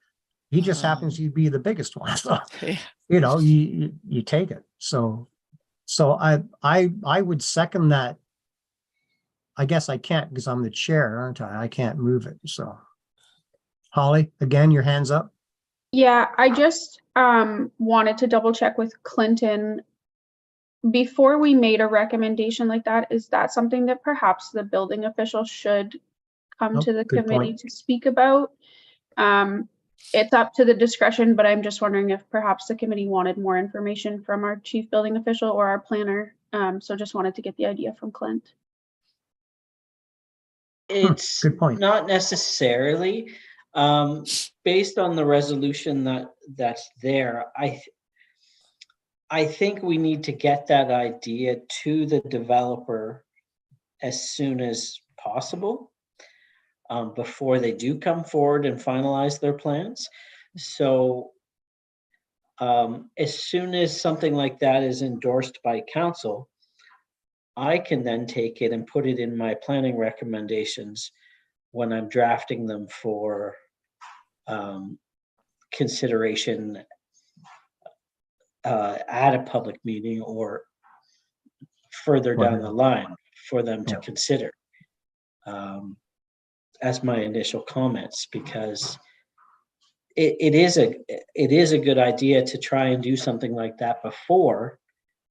He just happens to be the biggest one. So, you know, you take it. So I would second that. I guess I can't because I'm the chair, aren't I? I can't move it. So Holly, again, your hand's up. Yeah, I just wanted to double check with Clinton before we made a recommendation like that. Is that something that perhaps the building official should come to the committee to speak about? It's up to the discretion, but I'm just wondering if perhaps the committee wanted more information from our chief building official or our planner. So just wanted to get the idea from Clint. It's good point. Not necessarily. Based on the resolution that's there, I think we need to get that idea to the developer as soon as possible, before they do come forward and finalize their plans. So as soon as something like that is endorsed by council, I can then take it and put it in my planning recommendations when I'm drafting them for consideration at a public meeting or further down the line for them to consider as my initial comments, because it is a good idea to try and do something like that before,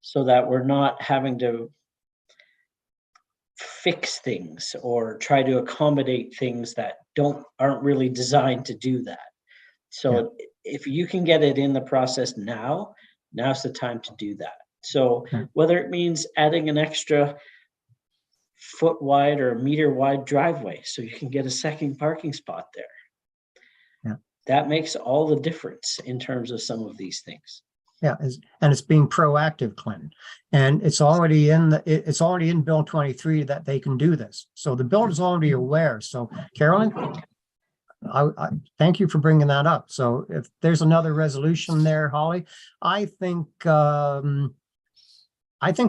so that we're not having to fix things or try to accommodate things that aren't really designed to do that. So if you can get it in the process now's the time to do that. So whether it means adding an extra foot wide or a meter wide driveway so you can get a second parking spot there, that makes all the difference in terms of some of these things. Yeah, and it's being proactive, Clinton, and it's already in Bill 23 that they can do this. So the bill is already aware. So Carolyn, I thank you for bringing that up. So if there's another resolution there, Holly, I think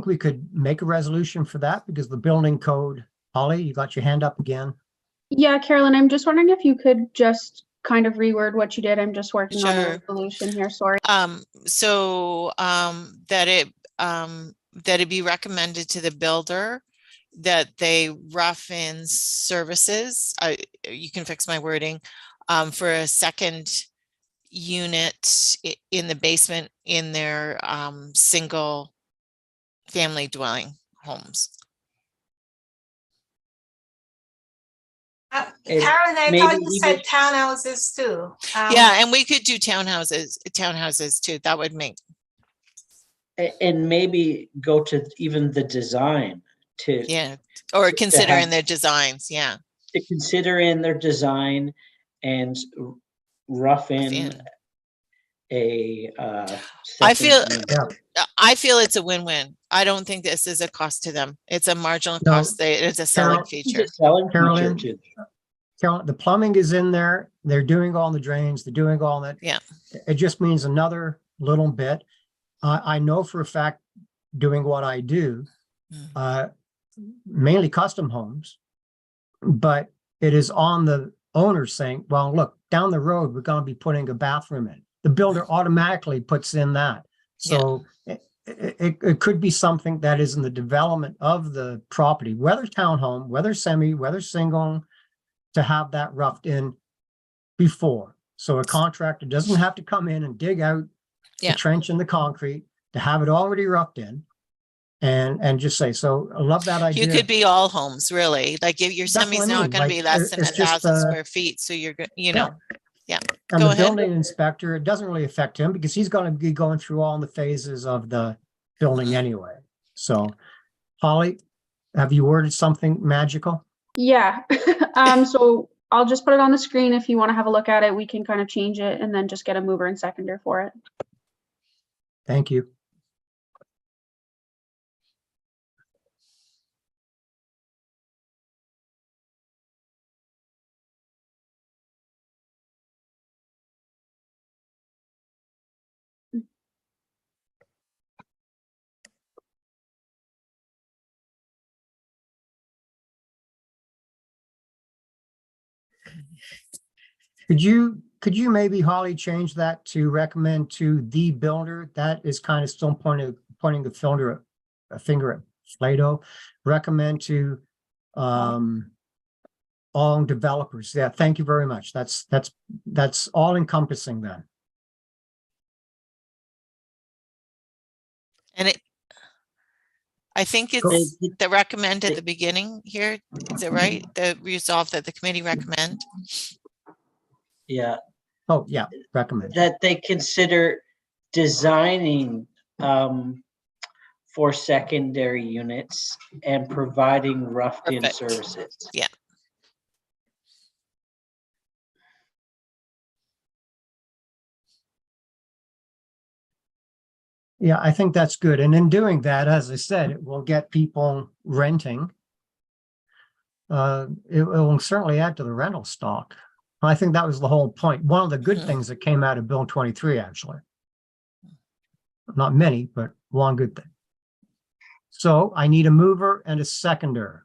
we could make a resolution for that, because the building code. Holly, you got your hand up again. Yeah, Carolyn, I'm just wondering if you could just kind of reword what you did. I'm just working on a resolution here. Sorry. That it be recommended to the builder that they rough in services. You can fix my wording, for a second unit in the basement in their single family dwelling homes. And Karen, I maybe thought you said even- townhouses too. Yeah, and we could do townhouses too. That would make, And maybe go to even the design to, yeah, or considering have- their designs, yeah. to consider in their design and rough in a I feel- second unit. Yeah. I feel it's a win-win. I don't think this is a cost to them. It's a marginal No, cost. It's a selling Carol- feature. It's a selling feature Carolyn, too. Carol, the plumbing is in there. They're doing all the drains. They're doing all that. Yeah. It just means another little bit. I know for a fact, doing what I do, mainly custom homes, but it is on the owner saying, well, look, down the road, we're going to be putting a bathroom in. The builder automatically puts in that. So it could be something that is in the development of the property, whether townhome, whether semi, whether single, to have that roughed in before. So a contractor doesn't have to come in and dig out Yeah. the trench in the concrete, to have it already roughed in and just say, so I love that idea. You could be all homes, really. Like if your That's what semi's I not mean, gonna like, be less than it's just, 1,000 square feet, so you're, you know, And Go the ahead. building inspector, it doesn't really affect him because he's going to be going through all the phases of the building anyway. So Holly, have you worded something magical? Yeah. So I'll just put it on the screen. If you want to have a look at it, we can kind of change it and then just get a mover and seconder for it. Thank you. Could you maybe, Holly, change that to recommend to the builder? That is kind of still pointing the finger at Plato. Recommend to all developers. Yeah, thank you very much. That's all encompassing then. and I think Go- it's the recommend at the beginning here. Is it right? The resolve that the committee recommend? Yeah, Oh, yeah, recommend. that they consider designing for secondary units and providing roughed-in Perfect. services. Yeah. Yeah, I think that's good. And in doing that, as I said, it will get people renting. It will certainly add to the rental stock. I think that was the whole point. One of the good Mhm. things that came out of Bill 23, actually. Not many, but one good thing. So I need a mover and a seconder.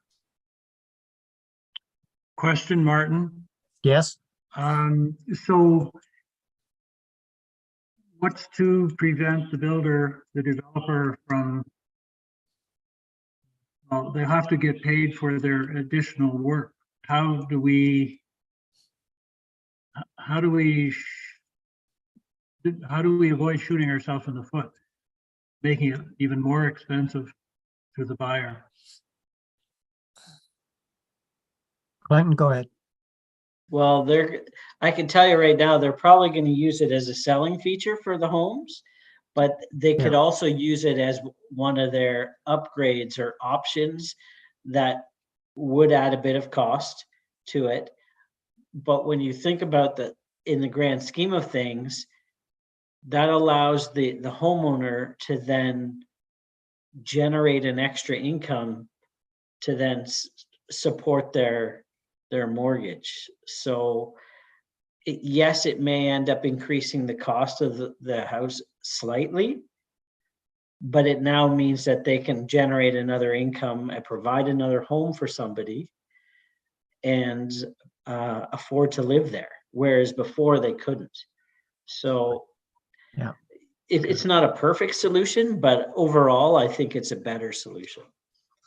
Question, Martin. Yes? So what's to prevent the developer from, well, they have to get paid for their additional work. How do we avoid shooting ourselves in the foot, making it even more expensive to the buyer? Clinton, go ahead. Well, I can tell you right now, they're probably going to use it as a selling feature for the homes, but they could Yeah. also use it as one of their upgrades or options that would add a bit of cost to it. But when you think about in the grand scheme of things, that allows the homeowner to then generate an extra income to then support their mortgage. So yes, it may end up increasing the cost of the house slightly, but it now means that they can generate another income and provide another home for somebody and afford to live there, whereas before they couldn't. So Yeah. It's not a perfect solution, but overall, I think it's a better solution.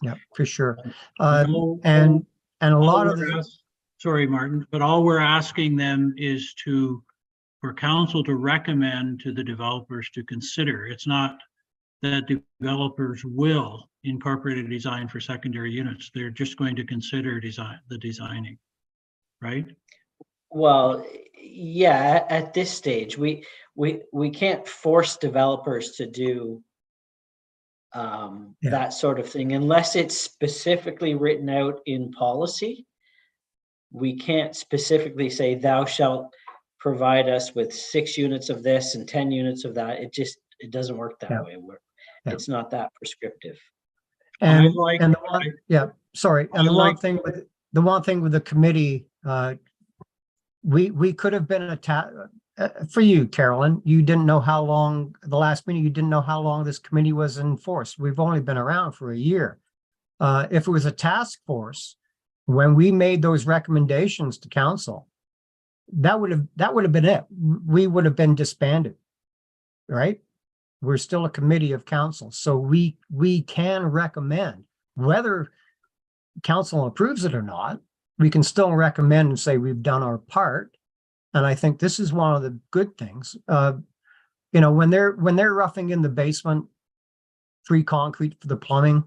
Yeah, for sure. No- And a All lot of we're the, Sorry, Martin, but all we're asking them is for council to recommend to the developers to consider. It's not that developers will incorporate a design for secondary units. They're just going to consider the designing. right? Well, yeah, at this stage, we can't force developers to do Yeah. that sort of thing unless it's specifically written out in policy. We can't specifically say thou shalt provide us with 6 units of this and 10 units of that. It doesn't work that Yeah. way. Yeah. It's not that prescriptive. And, like- and the one, yeah, sorry. And I the one like- thing with the committee, we could have been for you, Carolyn, you didn't know how long, the last meeting, you didn't know how long this committee was in force. We've only been around for a year. If it was a task force, when we made those recommendations to council, that would have been it. We would have been disbanded, right? We're still a committee of council, so we can recommend, whether council approves it or not, we can still recommend and say we've done our part. And I think this is one of the good things. When they're roughing in the basement, free concrete for the plumbing,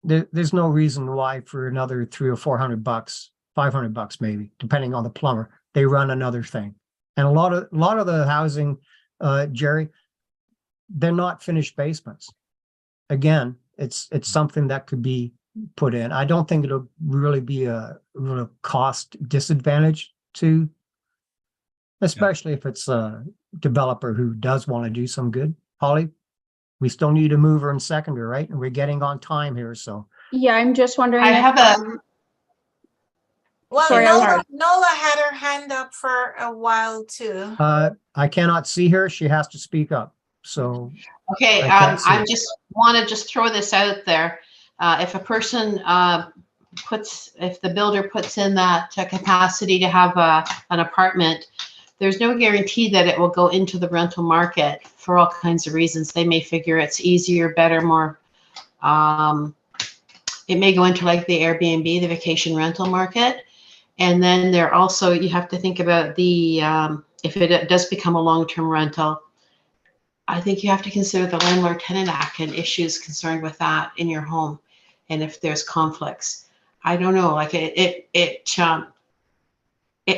there's no reason why for another $300 or $400, $500 maybe, depending on the plumber, they run another thing. And a lot of the housing, Jerry, they're not finished basements. Again, it's something that could be put in. I don't think it'll really be a real cost disadvantage to, especially if it's a developer who does want to do some good. Holly, we still need a mover and seconder, right? And we're getting on time here, so. Yeah, I'm just wondering. I if, have a- Well, Sorry, Nola had her hand up for a while too. I cannot see her. She has to speak up. So Okay, I can't see I it. just want to throw this out there. If a person if the builder puts in that capacity to have an apartment, there's no guarantee that it will go into the rental market for all kinds of reasons. They may figure it's easier, better, more. It may go into like the Airbnb, the vacation rental market. And then there also, you have to think about the, if it does become a long-term rental, I think you have to consider the Landlord Tenant Act and issues concerned with that in your home. And if there's conflicts, I don't know, like it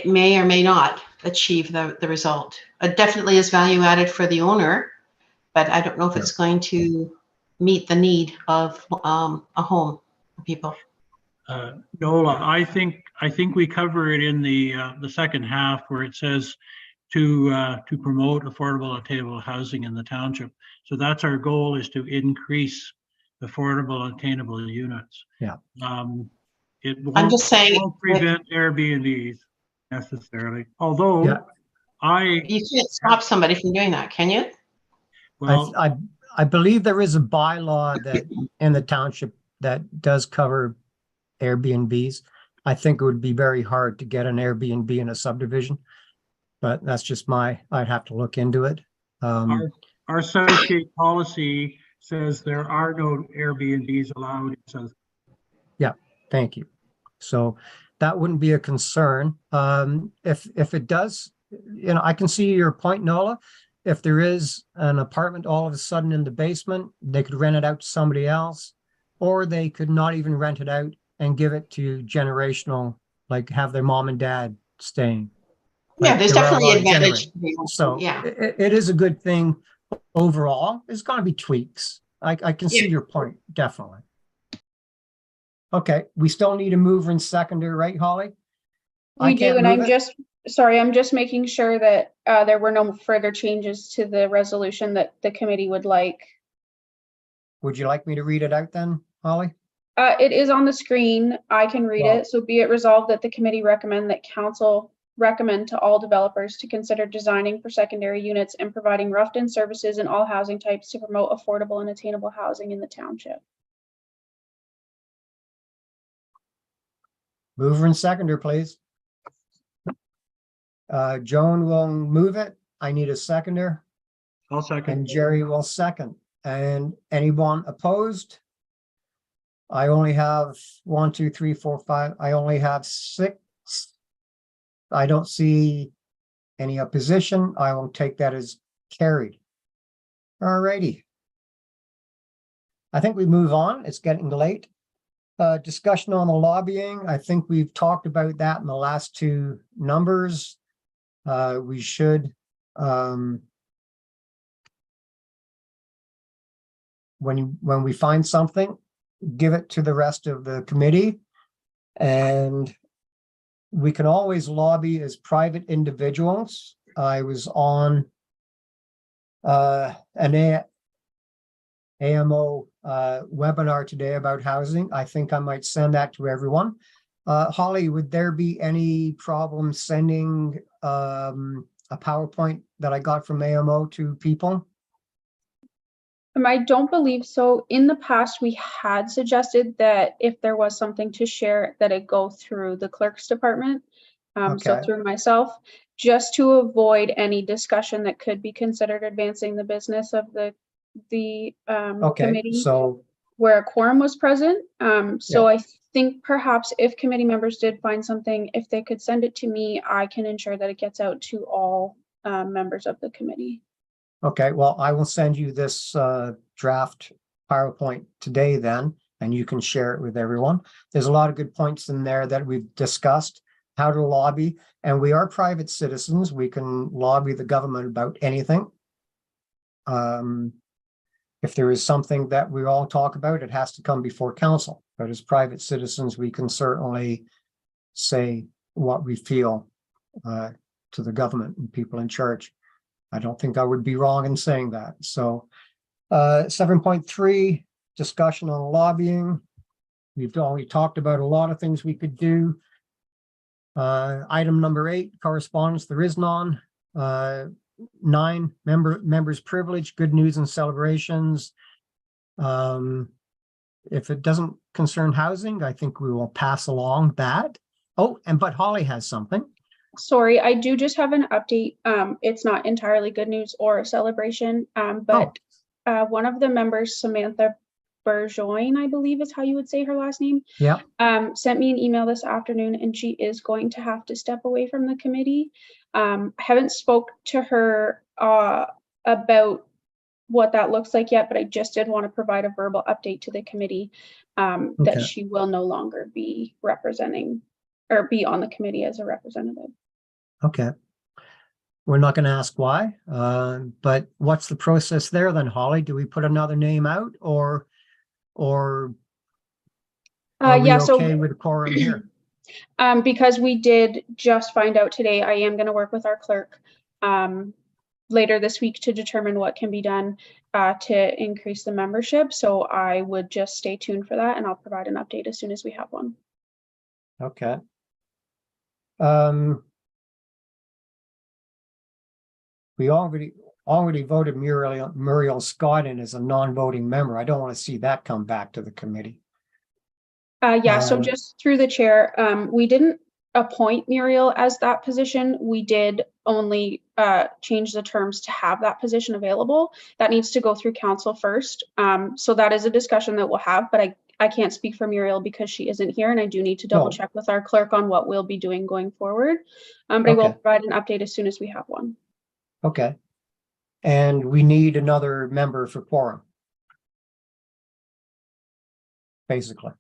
may or may not achieve the result. It definitely is value added for the owner, but I don't know if it's going to meet the need of a home for people. Nola, I think we cover it in the second half where it says to promote affordable, attainable housing in the township. So that's our goal, is to increase affordable, attainable units. Yeah. It I'm just saying, won't prevent Airbnbs necessarily, although Yeah. you can't stop somebody from doing that, can you? Well, I believe there is a bylaw that in the township that does cover Airbnbs. I think it would be very hard to get an Airbnb in a subdivision, but that's just I'd have to look into it. our Southgate policy says there are no Airbnbs allowed. So Thank you. So that wouldn't be a concern. If it does, I can see your point, Nola. If there is an apartment all of a sudden in the basement, they could rent it out to somebody else, or they could not even rent it out and give it to generational, like have their mom and dad staying. Yeah, Like, there's there are a definitely lot of advantage. So Yeah. it is a good thing overall. There's going to be tweaks. I can see your point, definitely. Okay, we still need a mover and seconder, right, Holly? I We do, can't and move I'm just making sure that there were no further changes to the resolution that the committee would like. Would you like me to read it out then, Holly? It is on the screen. I can read Well- it. So be it resolved that the committee recommend that council recommend to all developers to consider designing for secondary units and providing roughed-in services in all housing types to promote affordable and attainable housing in the township. Mover and seconder, please. Joan will move it. I need a seconder, I'll second. and Jerry will second. And anyone opposed? I only have 1, 2, 3, 4, 5. I only have 6. I don't see any opposition. I will take that as carried. All righty. I think we move on. It's getting late. Discussion on the lobbying. I think we've talked about that in the last two numbers. We should, when we find something, give it to the rest of the committee. And we can always lobby as private individuals. I was on an AMO webinar today about housing. I think I might send that to everyone. Holly, would there be any problem sending a PowerPoint that I got from AMO to people? I don't believe so. In the past, we had suggested that if there was something to share, that it go through the clerk's department. So Okay. through myself, just to avoid any discussion that could be considered advancing the business of the Okay, committee so, where a quorum was present. So Yeah. I think perhaps if committee members did find something, if they could send it to me, I can ensure that it gets out to all members of the committee. okay, well, I will send you this draft PowerPoint today then, and you can share it with everyone. There's a lot of good points in there that we've discussed, how to lobby, and we are private citizens. We can lobby the government about anything. If there is something that we all talk about, it has to come before council. But as private citizens, we can certainly say what we feel to the government and people in charge. I don't think I would be wrong in saying that. So 7.3, discussion on lobbying. We've already talked about a lot of things we could do. Item number 8, correspondence, there is none. 9, members privilege, good news and celebrations. If it doesn't concern housing, I think we will pass along that. Oh, but Holly has something. Sorry, I do just have an update. It's not entirely good news or a celebration, but one of the members, Samantha Burjoin, I believe is how you would say her last name. Yeah. Sent me an email this afternoon, and she is going to have to step away from the committee. I haven't spoke to her about what that looks like yet, but I just did want to provide a verbal update to the committee that Okay. she will no longer be representing or be on the committee as a representative. Okay. We're not going to ask why, but what's the process there then, Holly? Do we put another name out or are we Yeah, okay with a quorum here? Because we did just find out today, I am going to work with our clerk later this week to determine what can be done to increase the membership. So I would just stay tuned for that, and I'll provide an update as soon as we have one. Okay. We already voted Muriel Scott in as a non-voting member. I don't want to see that come back to the committee. Yeah, so just through the chair, we didn't appoint Muriel as that position. We did only change the terms to have that position available. That needs to go through council first. So that is a discussion that we'll have, but I can't speak for Muriel because she isn't here, and I do need to double check with our clerk on what we'll be doing going forward. But I will provide an update as soon as we have one. Okay. And we need another member for quorum. Basically.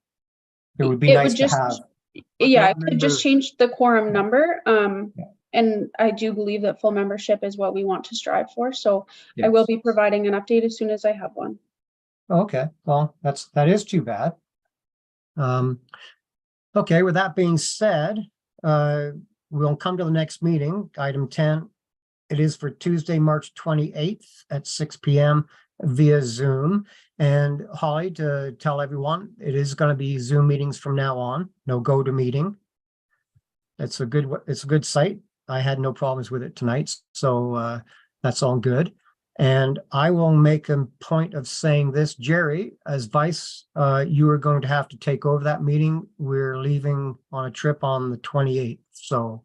It would be nice to have. Yeah, I could just change the quorum number. And I do believe that full membership is what we want to strive for. So yes. I will be providing an update as soon as I have one. Okay, well, that is too bad. Okay, with that being said, we'll come to the next meeting, item 10. It is for Tuesday, March 28th at 6 p.m. via Zoom. And Holly, to tell everyone, it is going to be Zoom meetings from now on, no GoToMeeting. It's a good site. I had no problems with it tonight, so that's all good. And I will make a point of saying this, Jerry, as vice, you are going to have to take over that meeting. We're leaving on a trip on the 28th, so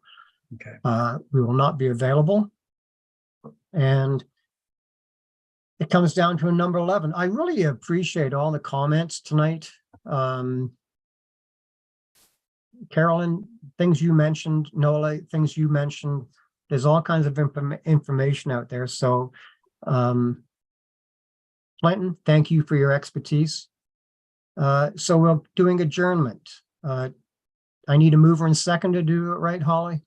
we will not be available. And it comes down to a number 11. I really appreciate all the comments tonight. Carolyn, things you mentioned, Nola, things you mentioned, there's all kinds of information out there. So Clinton, thank you for your expertise. So we're doing adjournment. I need a mover and second to do it, right, Holly?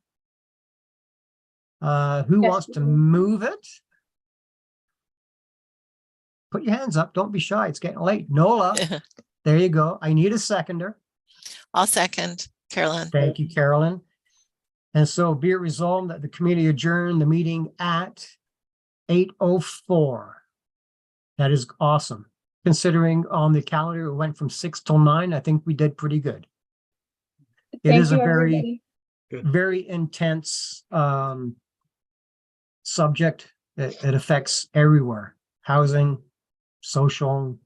Who Yes, wants to please. move it? Put your hands up. Don't be shy. It's getting late. Nola, there you go. I need a seconder. I'll second, Carolyn. Thank you, Carolyn. And so be it resolved that the committee adjourn the meeting at 8:04. That is awesome. Considering on the calendar, it went from 6 till 9. I think we did pretty good. It Thank is a you, very, everybody. very intense subject. It affects everywhere. Housing, social.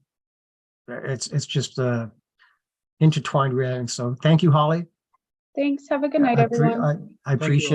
It's just intertwined with everything. So thank you, Holly. Thanks. Have a good night, I appre- everyone. I appreciate